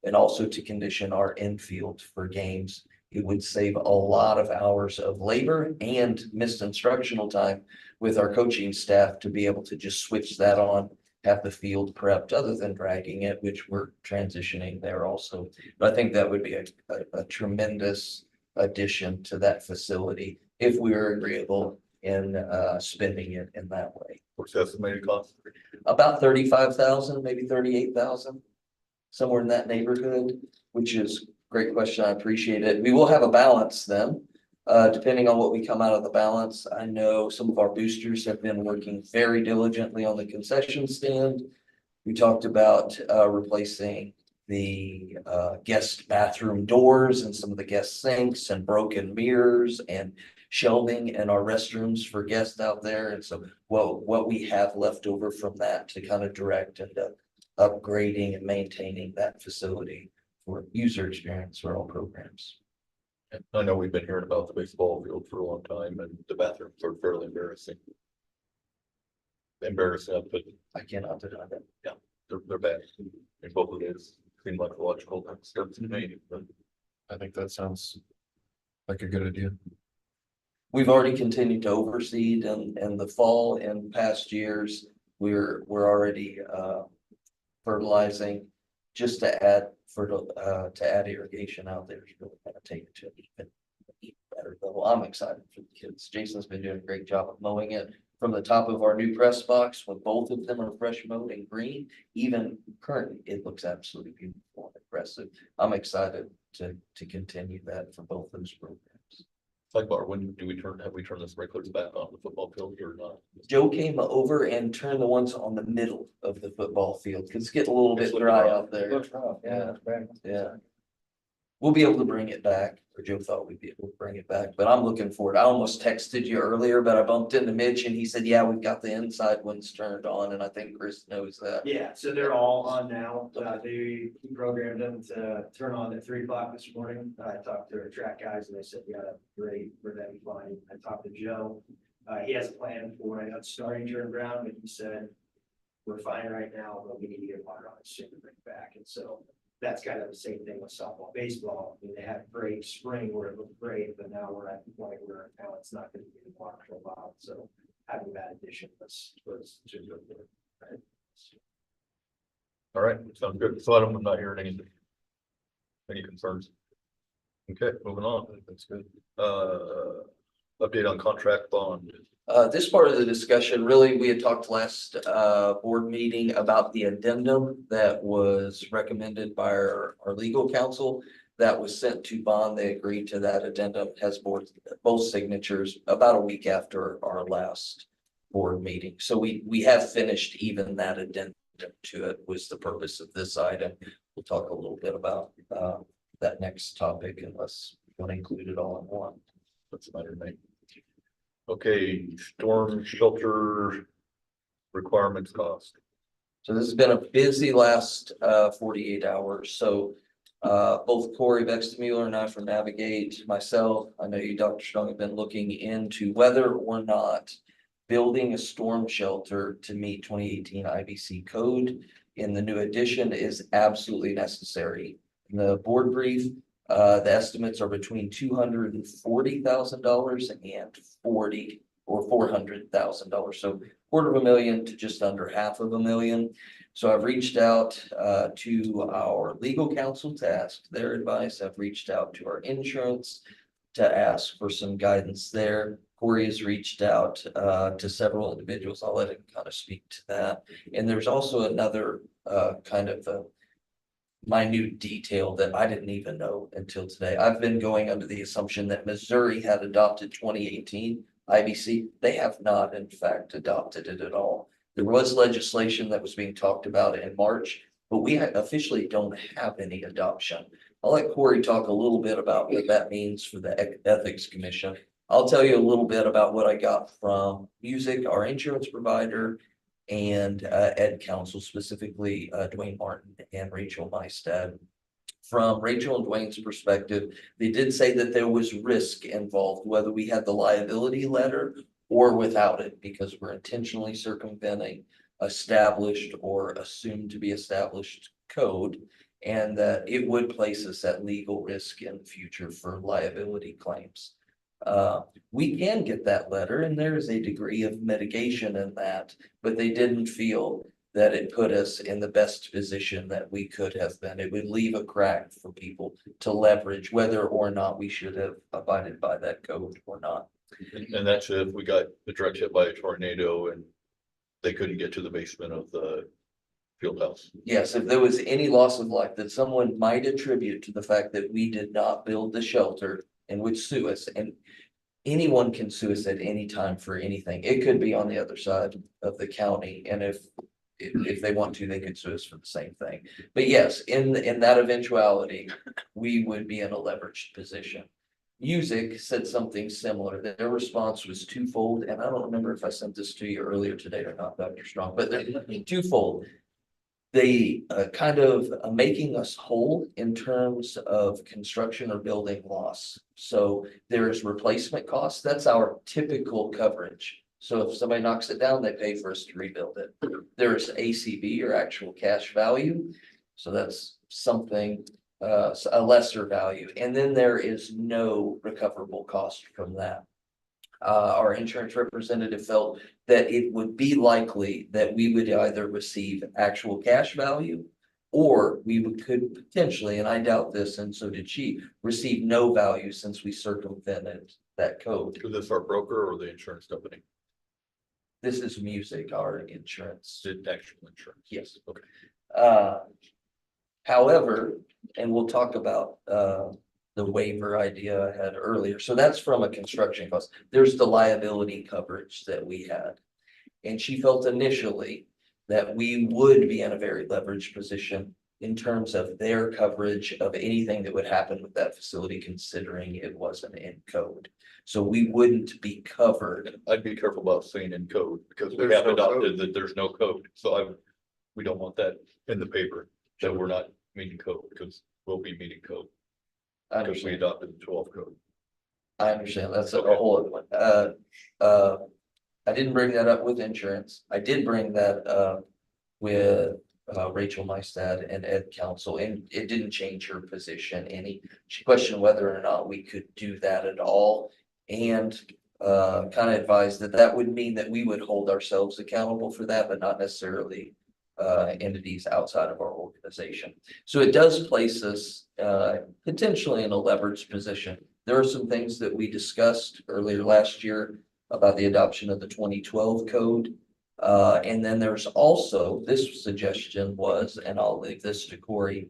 and also to condition our infield for games. It would save a lot of hours of labor and missed instructional time with our coaching staff to be able to just switch that on, have the field prepped other than dragging it, which we're transitioning there also. But I think that would be a tremendous addition to that facility if we were agreeable in spending it in that way. What's the estimated cost? About 35,000, maybe 38,000, somewhere in that neighborhood, which is a great question. I appreciate it. We will have a balance then. Depending on what we come out of the balance, I know some of our boosters have been working very diligently on the concession stand. We talked about replacing the guest bathroom doors and some of the guest sinks and broken mirrors and shelving in our restrooms for guests out there. And so what we have left over from that to kind of direct into upgrading and maintaining that facility for user experience for all programs. I know we've been hearing about the baseball field for a long time and the bathrooms are fairly embarrassing. Embarrassing, but I cannot deny that. they're bad. And both of those seem like logical steps to me, but I think that sounds like a good idea. We've already continued to overseed in the fall and past years. We're already fertilizing just to add irrigation out there is really kind of take it to an even better level. I'm excited for the kids. Jason's been doing a great job of mowing it from the top of our new press box when both of them are fresh mowed and green. Even currently, it looks absolutely beautiful and impressive. I'm excited to continue that for both those programs. sidebar, when do have we turned the sprinklers back on the football field or not? Joe came over and turned the ones on the middle of the football field because it's getting a little bit It's looking dry rough. out there. Looks rough, yeah. Yeah. We'll be able to bring it back, or Joe thought we'd be able to bring it back, but I'm looking forward. I almost texted you earlier, but I bumped into Mitch and he said, yeah, we've got the inside ones turned on, and I think Chris knows that. Yeah, so they're all on now. They programmed them to turn on at 3 o'clock this morning. I talked to our track guys and they said, yeah, that's great, we're that fine. I talked to Joe. He has a plan for a starting turnaround, but he said, we're fine right now, but we need to get water on it soon to bring it back. And so that's kind of the same thing with softball, baseball. I mean, they had a great spring where it looked great, but now we're at the point where now it's not going to be water for a while. So having that addition was good. Right? All right, sounds good. So I'm not hearing any concerns. Okay, moving on. That's good. Update on contract bond. This part of the discussion, really, we had talked last board meeting about the addendum that was recommended by our legal counsel that was sent to bond. They agreed to that addendum, has both signatures about a week after our last board meeting. So we have finished even that addendum to it was the purpose of this item. We'll talk a little bit about that next topic unless you want to include it all in one. That's the matter, mate. Okay, storm shelter requirements cost. So this has been a busy last 48 hours. So both Corey Vextemuller and I from Navigate, myself, I know you, Dr. Strong, have been looking into whether or not building a storm shelter to meet 2018 IBC code in the new edition is absolutely necessary. In the board brief, the estimates are between $240,000 and $40,000 or $400,000. So $250,000 to just under $500,000. So I've reached out to our legal counsel to ask their advice. I've reached out to our insurance to ask for some guidance there. Corey has reached out to several individuals. I'll let him kind of speak to that. And there's also another kind of a minute detail that I didn't even know until today. I've been going under the assumption that Missouri had adopted 2018 IBC. They have not, in fact, adopted it at all. There was legislation that was being talked about in March, but we officially don't have any adoption. I'll let Corey talk a little bit about what that means for the Ethics Commission. I'll tell you a little bit about what I got from Music, our insurance provider, and Ed Council, specifically Dwayne Martin and Rachel Mystad. From Rachel and Dwayne's perspective, they did say that there was risk involved, whether we had the liability letter or without it, because we're intentionally circumventing established or assumed to be established code, and that it would place us at legal risk in the future for liability claims. We can get that letter, and there is a degree of mitigation in that, but they didn't feel that it put us in the best position that we could have been. It would leave a crack for people to leverage whether or not we should have abided by that code or not. And that's if we got the direct hit by a tornado and they couldn't get to the basement of the field house. Yes, if there was any loss of life that someone might attribute to the fact that we did not build the shelter and would sue us, and anyone can sue us at any time for anything. It could be on the other side of the county, and if they want to, they could sue us for the same thing. But yes, in that eventuality, we would be in a leveraged position. Music said something similar. Their response was twofold, and I don't remember if I sent this to you earlier today or not, Dr. Strong, but they're twofold. They kind of making us whole in terms of construction or building loss. So there is replacement costs. That's our typical coverage. So if somebody knocks it down, they pay for us to rebuild it. There's ACV, or actual cash value. So that's something, a lesser value. And then there is no recoverable cost from that. Our insurance representative felt that it would be likely that we would either receive actual cash value, or could potentially, and I doubt this, and so did she, receive no value since we circumvented that code. Is this our broker or the insurance company? This is Music, our insurance. Did actual insurance? Yes. Okay. However, and we'll talk about the waiver idea I had earlier. So that's from a construction cost. There's the liability coverage that we had. And she felt initially that we would be in a very leveraged position in terms of their coverage of anything that would happen with that facility, considering it wasn't in code. So we wouldn't be covered. I'd be careful about saying in code, because we There's have no adopted code. that there's no code. So we don't want that in the paper, that we're not meeting code, because we'll be meeting code. I Because we understand. adopted the 12 code. I understand. That's a whole other one. I didn't bring that up with insurance. I did bring that up with Rachel Mystad and Ed Council, and it didn't change her position any. She questioned whether or not we could do that at all, and kind of advised that that would mean that we would hold ourselves accountable for that, but not necessarily entities outside of our organization. So it does place us potentially in a leveraged position. There are some things that we discussed earlier last year about the adoption of the 2012 code. And then there's also, this suggestion was, and I'll leave this to Corey,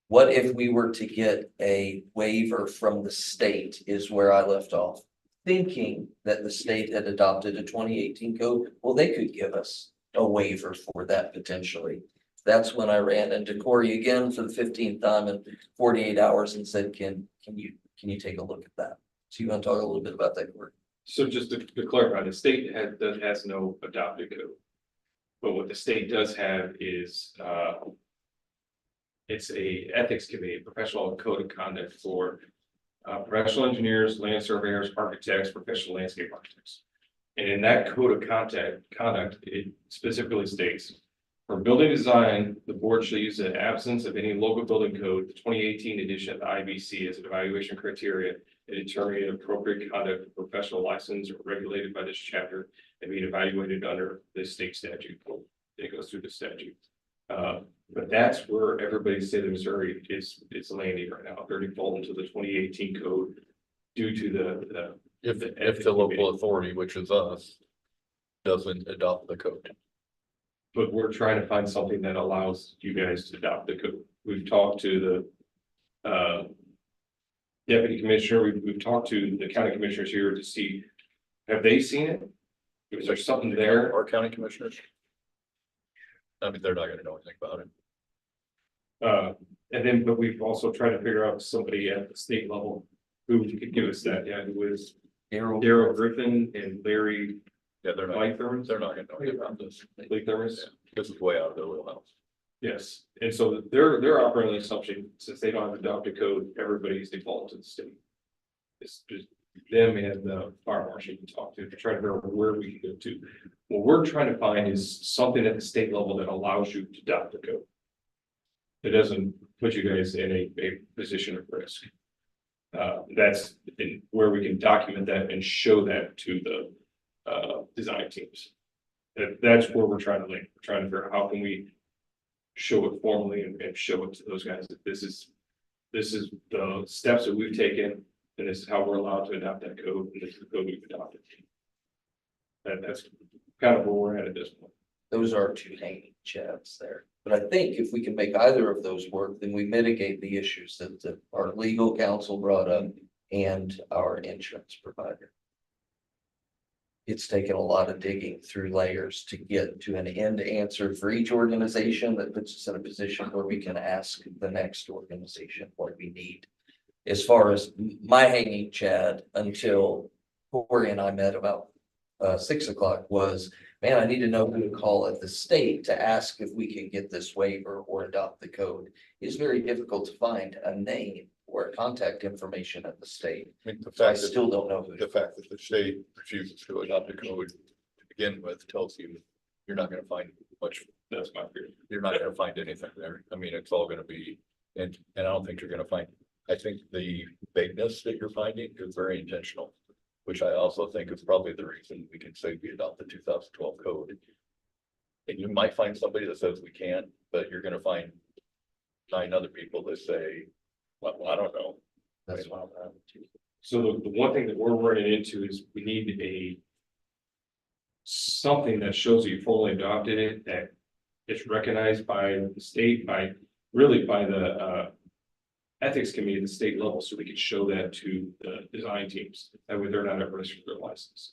what if we were to get a waiver from the state, is where I left off, thinking that the state had adopted a 2018 code. Well, they could give us a waiver for that potentially. That's when I ran into Corey again for the 15th time in 48 hours and said, can you take a look at that? So you want to talk a little bit about that, Corey? So just to clarify, the state has no adopted code. But what the state does have is, it's a ethics committee, professional code of conduct for professional engineers, land surveyors, architects, professional landscape architects. And in that code of conduct, it specifically states, for building design, the board shall use the absence of any local building code, the 2018 edition of the IBC as an evaluation criteria, and determining appropriate conduct for professional license or regulated by this chapter and being evaluated under this state statute. It goes through the statute. But that's where everybody in the state of Missouri is landing right now. They're defaulting to the 2018 code due to the If the local authority, which is us, doesn't adopt the code. But we're trying to find something that allows you guys to adopt the code. We've talked to the deputy commissioner, we've talked to the county commissioners here to see, have they seen it? Is there something there? Our county commissioners? I mean, they're not gonna know anything about it. And then, but we've also tried to figure out somebody at the state level who could give us that, yeah, who is Daryl Griffin and Larry Yeah, they're not Lythers. gonna know anything about this. Lythers. This is way out of their wheelhouse. Yes, and so they're operating the assumption, since they don't have adopted code, everybody's default to the state. It's just them and the fire marshal to talk to try to figure out where we can go to. What we're trying to find is something at the state level that allows you to adopt the code. It doesn't put you guys in a position of risk. That's where we can document that and show that to the design teams. That's where we're trying to link. We're trying to figure out how can we show it formally and show it to those guys that this is the steps that we've taken, and this is how we're allowed to adopt that code, and this is the code we've adopted. That's kind of where we're at this point. Those are two hanging chads there. But I think if we can make either of those work, then we mitigate the issues that our legal counsel brought up and our insurance provider. It's taken a lot of digging through layers to get to an end answer for each organization that puts us in a position where we can ask the next organization what we need. As far as my hanging chad until Corey and I met about 6 o'clock was, man, I need to know who to call at the state to ask if we can get this waiver or adopt the code. It's very difficult to find a name or contact information at the state. I mean, the So I fact that, still don't know who. the fact that the state refuses to adopt a code to begin with tells you you're not gonna find much. That's my fear. You're not gonna find anything there. I mean, it's all gonna be, and I don't think you're gonna find, I think the vagueness that you're finding is very intentional. Which I also think is probably the reason we can say we adopt the 2012 code. And you might find somebody that says we can't, but you're gonna find 9 other people that say, well, I don't know. That's what I'm having to. So the one thing that we're running into is we need something that shows that you fully adopted it, that it's recognized by the state, by the ethics committee at the state level, so we can show that to the design teams. That way they're not at risk for their license.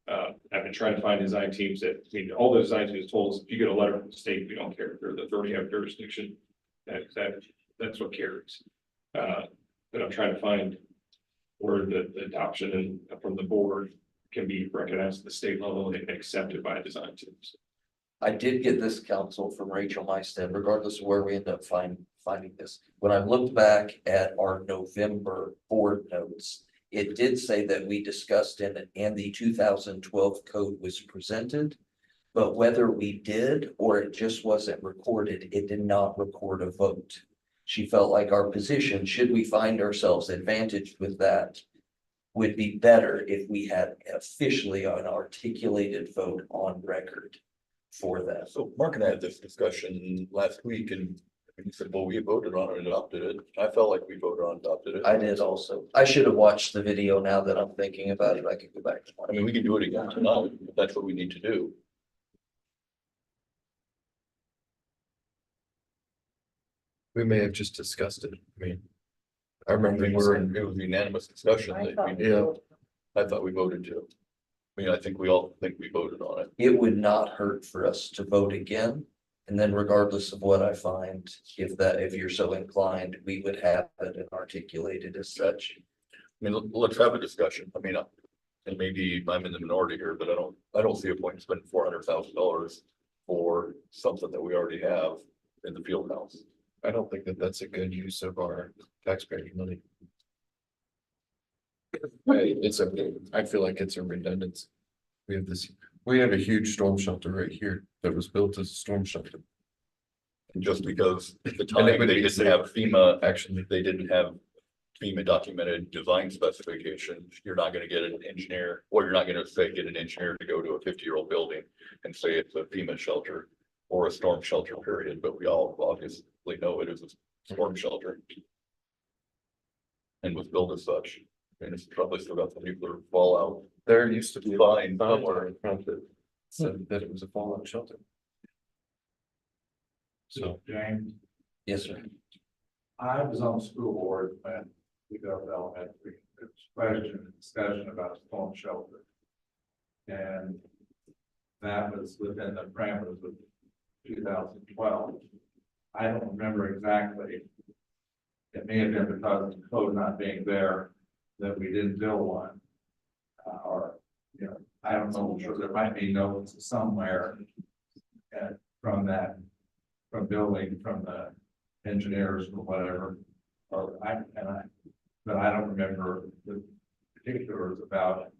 I've been trying to find design teams that, I mean, all the design teams told us, if you get a letter from the state, we don't care. They're the authority have jurisdiction. That's what carries. But I'm trying to find where the adoption and from the board can be recognized at the state level and accepted by design teams. I did get this counsel from Rachel Meistead, regardless of where we end up finding this. When I looked back at our November board notes, it did say that we discussed it and the 2012 code was presented. But whether we did or it just wasn't recorded, it did not record a vote. She felt like our position, should we find ourselves advantaged with that, would be better if we had officially an articulated vote on record for that. So Mark and I had this discussion last week and he said, well, we voted on it and adopted it. I felt like we voted on and adopted it. I did also. I should have watched the video now that I'm thinking about it. I could go back to I mean, we can do it again tonight, if that's what we need to do. We may have just discussed it. I mean, I remember It we was were, unanimous discussion I that thought we, yeah. I thought we voted to. I mean, I think we all think we voted on it. It would not hurt for us to vote again. And then regardless of what I find, if you're so inclined, we would have it and articulate it as such. I mean, let's have a discussion. I mean, and maybe I'm in the minority here, but I don't see a point in spending $400,000 for something that we already have in the field house. I don't think that that's a good use of our taxpayer money. I feel like it's a redundancy. We have a huge storm shelter right here that was built as a storm shelter. And just because at the And it time would they be didn't safe. have FEMA, Actually, they didn't have FEMA documented design specifications, you're not gonna get an engineer, or you're not gonna say, get an engineer to go to a 50-year-old building and say it's a FEMA shelter or a storm shelter period, but we all obviously know it is a storm shelter. And was built as such, and it's probably still got some nuclear fallout. There used to be a Fine. sign somewhere in front that said that it was a fallout shelter. So, James, Yes, sir. I was on the school board when we got to elementary, there was question and discussion about storm shelter. And that was within the parameters of 2012. I don't remember exactly. It may have been because of the code not being there that we didn't build one. Or, you know, I don't know, sure there might be notes somewhere. From that, from building, from the engineers or whatever, but I don't remember the particulars about.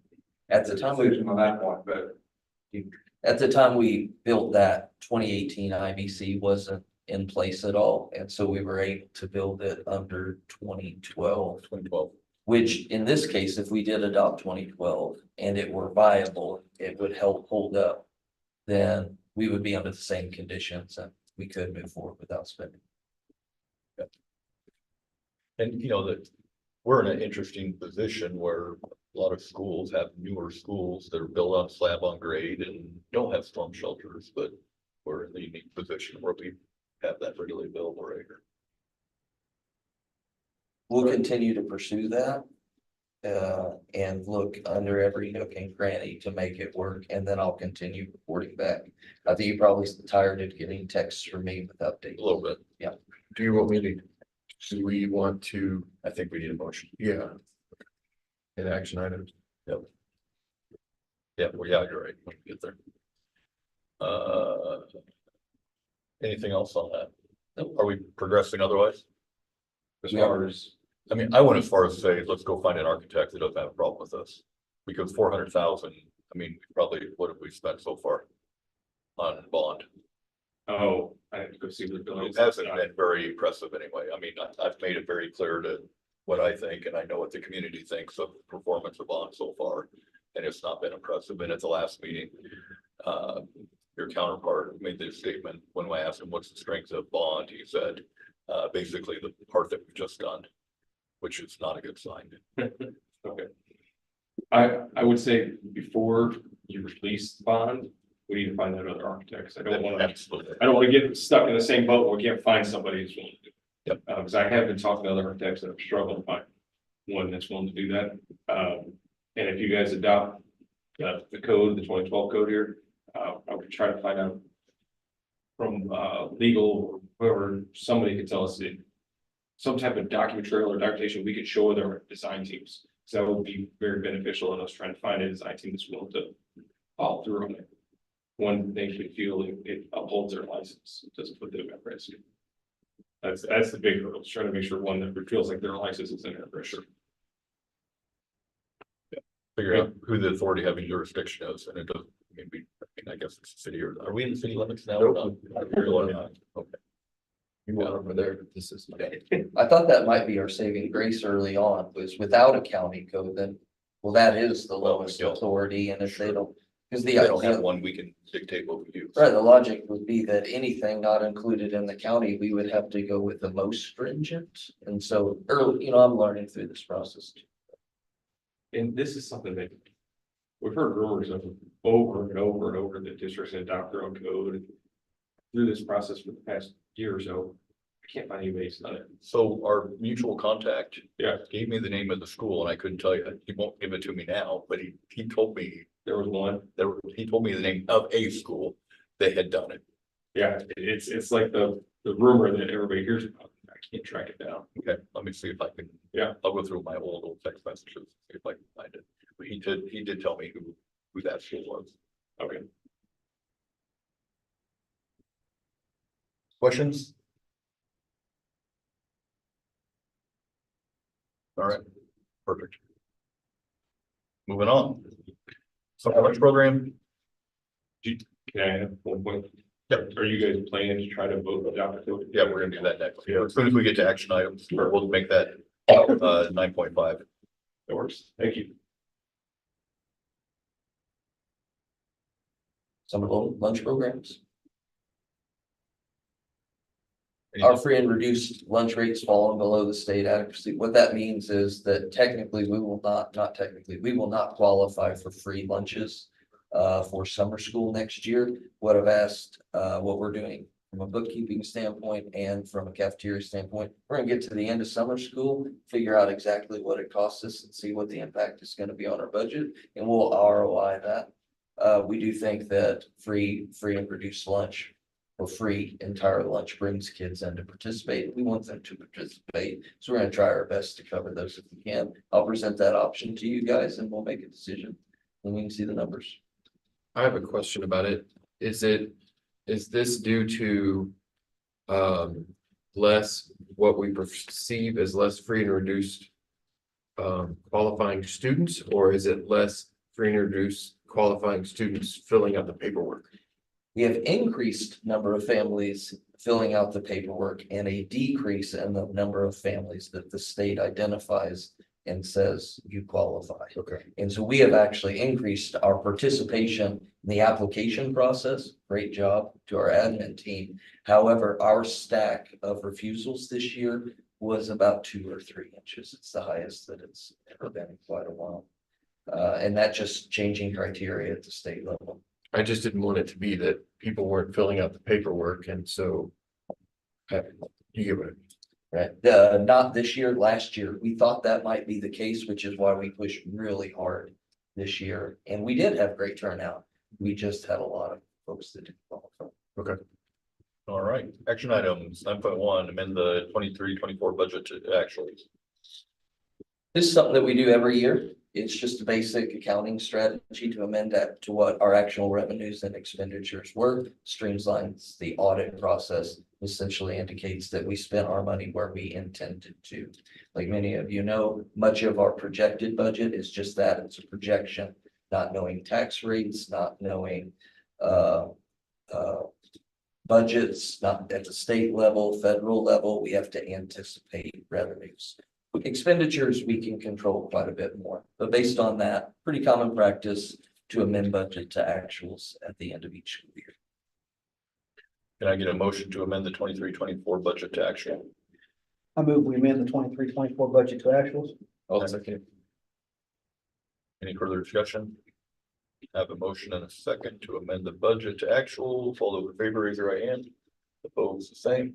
At the time, Decision on that point, but at the time we built that 2018 IBC wasn't in place at all. And so we were able to build it under 2012. 2012. Which in this case, if we did adopt 2012 and it were viable, it would help hold up. Then we would be under the same conditions and we could move forward without spending. And you know that we're in an interesting position where a lot of schools have newer schools that are built on slab on grade and don't have storm shelters, but we're in the unique position where we have that readily available right here. We'll continue to pursue that. And look under every nook and cranny to make it work, and then I'll continue reporting back. I think you're probably tired of getting texts from me with updates. A little bit. Do you want me to, do we want to, I think we need a motion. yeah. An action items? Yeah, well, yeah, you're right. When we get there. Anything else on that? Are we progressing otherwise? As far as, I mean, I went as far as to say, let's go find an architect that doesn't have a problem with us. Because 400,000, I mean, probably, what have we spent so far? On bond? oh, I have to go see the It buildings. hasn't been very impressive anyway. I mean, I've made it very clear to what I think, and I know what the community thinks of the performance of bond so far. And it's not been impressive. And at the last meeting, your counterpart made this statement when I asked him what's the strength of bond, he said, basically the part that we've just done, which is not a good sign. Okay. I would say before you release the bond, we need to find out other architects. I don't want to Absolutely. get stuck in the same boat where we can't find somebody who's willing to do it. Yep. Because I have been talking to other architects that have struggled to find one that's willing to do that. And if you guys adopt the code, the 2012 code here, I would try to find out from legal, whoever, somebody could tell us that some type of document trail or documentation we could show with our design teams. So that would be very beneficial in us trying to find a design team that's willing to follow through on it. One, they should feel it upholds their license, it doesn't put them at risk. That's the big hurdle, trying to make sure one that feels like their license is in their pressure. Figure out who the authority having jurisdiction is, and it doesn't, I guess it's the city, or are we in the city limits now? or not? We're not. Okay. You want over there, but this is. I thought that might be our saving grace early on, was without a county code, then, well, that is the lowest Yeah. authority, and if they don't. Because They don't have one, we can dictate what we use. Right, the logic would be that anything not included in the county, we would have to go with the most stringent. And so early, I'm learning through this process. And this is something that we've heard rumors of over and over and over that districts adopt their own code. Through this process for the past year or so, I can't find anybody who's done it. So our mutual contact. Yeah. Gave me the name of the school, and I couldn't tell you, he won't give it to me now, but he told me, There was one. he told me the name of a school that had done it. Yeah, it's like the rumor that everybody hears about. I can't track it down. Okay, let me see if I can. Yeah. I'll go through my old text messages, see if I can find it. But he did tell me who that school was. Okay. Questions? All right, perfect. Moving on. Summer lunch program, Can I have one point? Yep. Are you guys planning to try to vote adopt the code? yeah, we're gonna do that next. Yeah, as soon as we get to action items, we'll make that 9.5. That works. Thank you. Some of the lunch programs. Our free and reduced lunch rates falling below the state adequacy. What that means is that technically we will not technically, we will not qualify for free lunches for summer school next year. What I've asked, what we're doing from a bookkeeping standpoint and from a cafeteria standpoint, we're gonna get to the end of summer school, figure out exactly what it costs us and see what the impact is gonna be on our budget, and we'll ROI that. We do think that free and reduced lunch or free entire lunch brings kids in to participate. We want them to participate. So we're gonna try our best to cover those if we can. I'll present that option to you guys and we'll make a decision when we can see the numbers. I have a question about it. Is this due to less, what we perceive as less free and reduced qualifying students, or is it less free and reduced qualifying students filling out the paperwork? We have increased number of families filling out the paperwork and a decrease in the number of families that the state identifies and says you qualify. Okay. And so we have actually increased our participation in the application process. Great job to our admin team. However, our stack of refusals this year was about 2 or 3 inches. It's the highest that it's ever been in quite a while. And that just changing criteria at the state level. I just didn't want it to be that people weren't filling out the paperwork, and so. You get it. Right, not this year, last year, we thought that might be the case, which is why we pushed really hard this year, and we did have great turnout. We just had a lot of folks that didn't qualify. Okay. All right, action items 9.1, amend the 23-24 budget to actuals. This is something that we do every year. It's just a basic accounting strategy to amend that to what our actual revenues and expenditures were, streamlines the audit process, essentially indicates that we spent our money where we intended to. Like many of you know, much of our projected budget is just that, it's a projection, not knowing tax rates, not knowing budgets, not at the state level, federal level, we have to anticipate revenues. Expenditures, we can control quite a bit more, but based on that, pretty common practice to amend budget to actuals at the end of each school year. Can I get a motion to amend the 23-24 budget to actual? I move we amend the 23-24 budget to actuals. I'll second. Any further discussion? Have a motion and a second to amend the budget to actual. All those in favor, raise your right hand. Opposed, the same.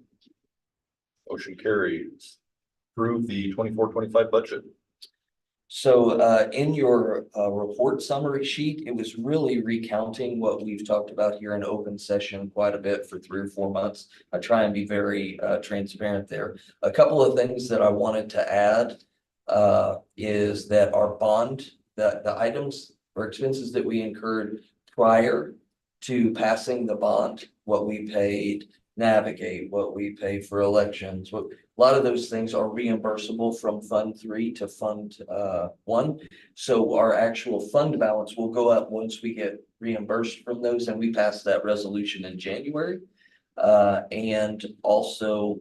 Motion carries. Approve the 24-25 budget. So in your report summary sheet, it was really recounting what we've talked about here in open session quite a bit for 3 or 4 months. I try and be very transparent there. A couple of things that I wanted to add is that our bond, the items or expenses that we incurred prior to passing the bond, what we paid navigate, what we pay for elections, what a lot of those things are reimbursable from Fund 3 to Fund 1. So our actual fund balance will go up once we get reimbursed from those, and we pass that resolution in January. And also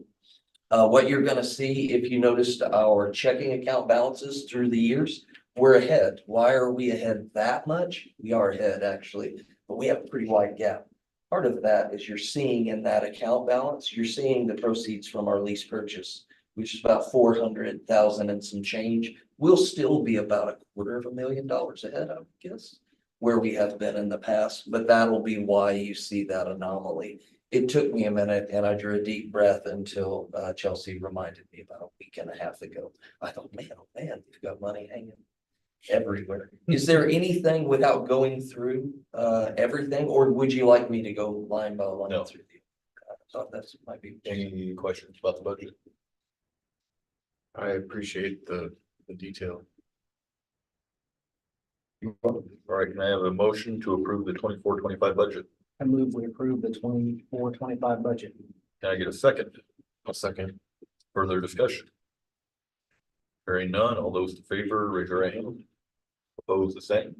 what you're going to see, if you noticed our checking account balances through the years, we're ahead. Why are we ahead that much? We are ahead actually, but we have a pretty wide gap. Part of that is you're seeing in that account balance, you're seeing the proceeds from our lease purchase, which is about 400,000 and some change. We'll still be about $250,000 ahead, I would guess, where we have been in the past, but that'll be why you see that anomaly. It took me a minute and I drew a deep breath until Chelsea reminded me about a week and a half ago. I thought, man, oh man, you've got money hanging everywhere. Is there anything without going through everything, or would you like me to go line by line No. through the? I thought that's might be. Any questions about the budget? I appreciate the detail. All right, can I have a motion to approve the 24-25 budget? I move we approve the 24-25 budget. Can I get a second? I'll second. Further discussion? Hearing none, all those in favor, raise your right hand. Opposed, the same.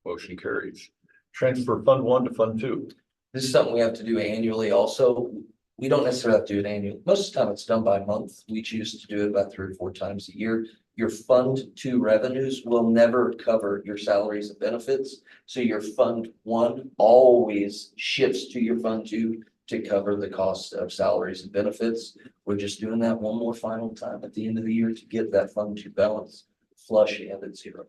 Motion carries. Transfer Fund 1 to Fund 2. This is something we have to do annually also. We don't necessarily have to do it annually. Most of the time it's done by month. We choose to do it about 3 or 4 times a year. Your fund 2 revenues will never cover your salaries and benefits. So your fund 1 always shifts to your fund 2 to cover the cost of salaries and benefits. We're just doing that one more final time at the end of the year to get that fund 2 balance flush and at 0.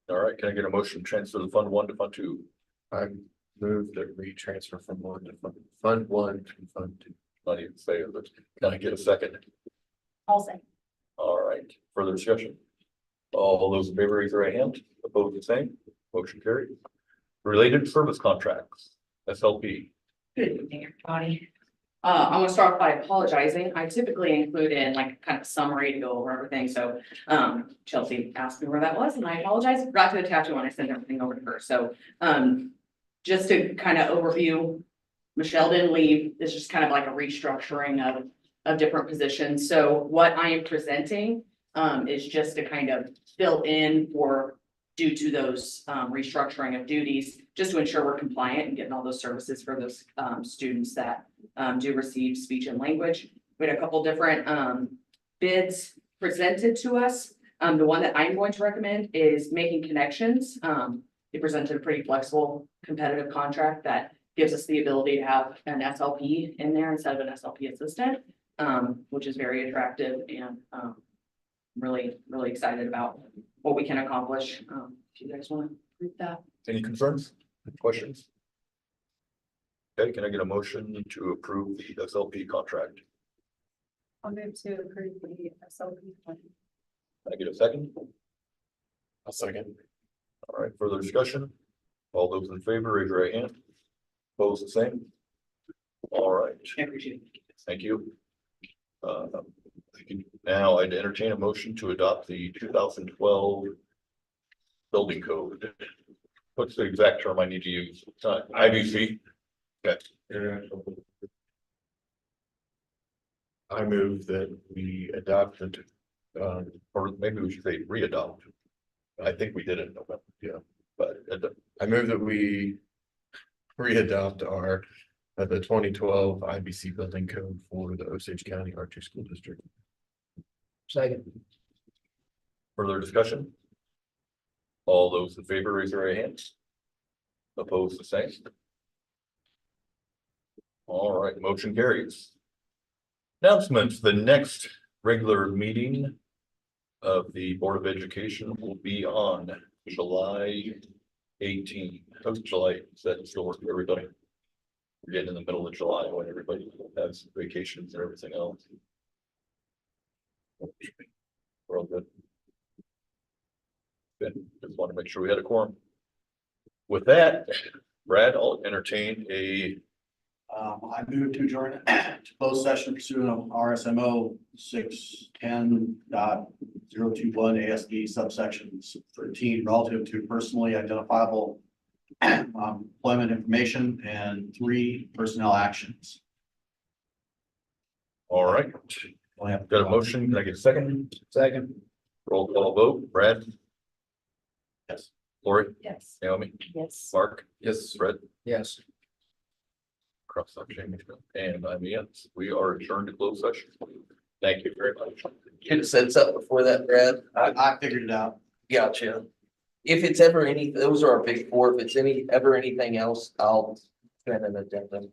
All right, can I get a motion to transfer the fund 1 to fund 2? I move that we transfer from one to fund 1 to fund 2. Not even say it, but can I get a second? I'll say. All right, further discussion? All those in favor, raise your right hand. Opposed, the same. Motion carried. Related service contracts, SLP. Good evening, everybody. I'm gonna start by apologizing. I typically include in like kind of summary to go over everything, so Chelsea asked me where that was and I apologize. Forgot to attach it when I sent everything over to her, so just to kind of overview, Michelle didn't leave. It's just kind of like a restructuring of different positions. So what I am presenting is just to kind of fill in for due to those restructuring of duties, just to ensure we're compliant and getting all those services for those students that do receive speech and language. We had a couple different bids presented to us. The one that I'm going to recommend is Making Connections. They presented a pretty flexible competitive contract that gives us the ability to have an SLP in there instead of an SLP assistant, which is very attractive and really excited about what we can accomplish. If you guys want to read that. Any concerns, questions? Okay, can I get a motion to approve the SLP contract? I'll move to approve the SLP plan. Can I get a second? I'll second. All right, further discussion? All those in favor, raise your right hand. Opposed, the same. All right, I appreciate it. thank you. Now I'd entertain a motion to adopt the 2012 building code. What's the exact term I need to use? IBC. Okay. I move that we adopt the, Or maybe we should say re-adopt. I think we did it in November, yeah, but I move that we re-adopt our, the 2012 IBC building code for the Osage County R2 School District. Second. further discussion? All those in favor, raise their right hands. Opposed, the same. All right, motion carries. Announcements, the next regular meeting of the Board of Education will be on July 18th. Oh, July, is that still work for everybody? We're getting in the middle of July when everybody has vacations and everything else. We're all good. Good, just want to make sure we had a quorum. With that, Brad, I'll entertain a I moved to adjourn to closed session pursuant of RSMO 610.021 ASD subsections 13 relative to personally identifiable employment information and 3 personnel actions. all right. Got a motion, can I get a second? Second. Roll call vote, Brad? Yes. Lori? Yes. Naomi? Yes. Mark? Yes. Fred? Yes. Cross out Jamie, and I'm yes, we are adjourned to closed session. Thank you very much. Should have said something before that, Brad. I figured it out. Gotcha. If it's ever any, those are our big 4. If it's ever anything else, I'll send an addendum.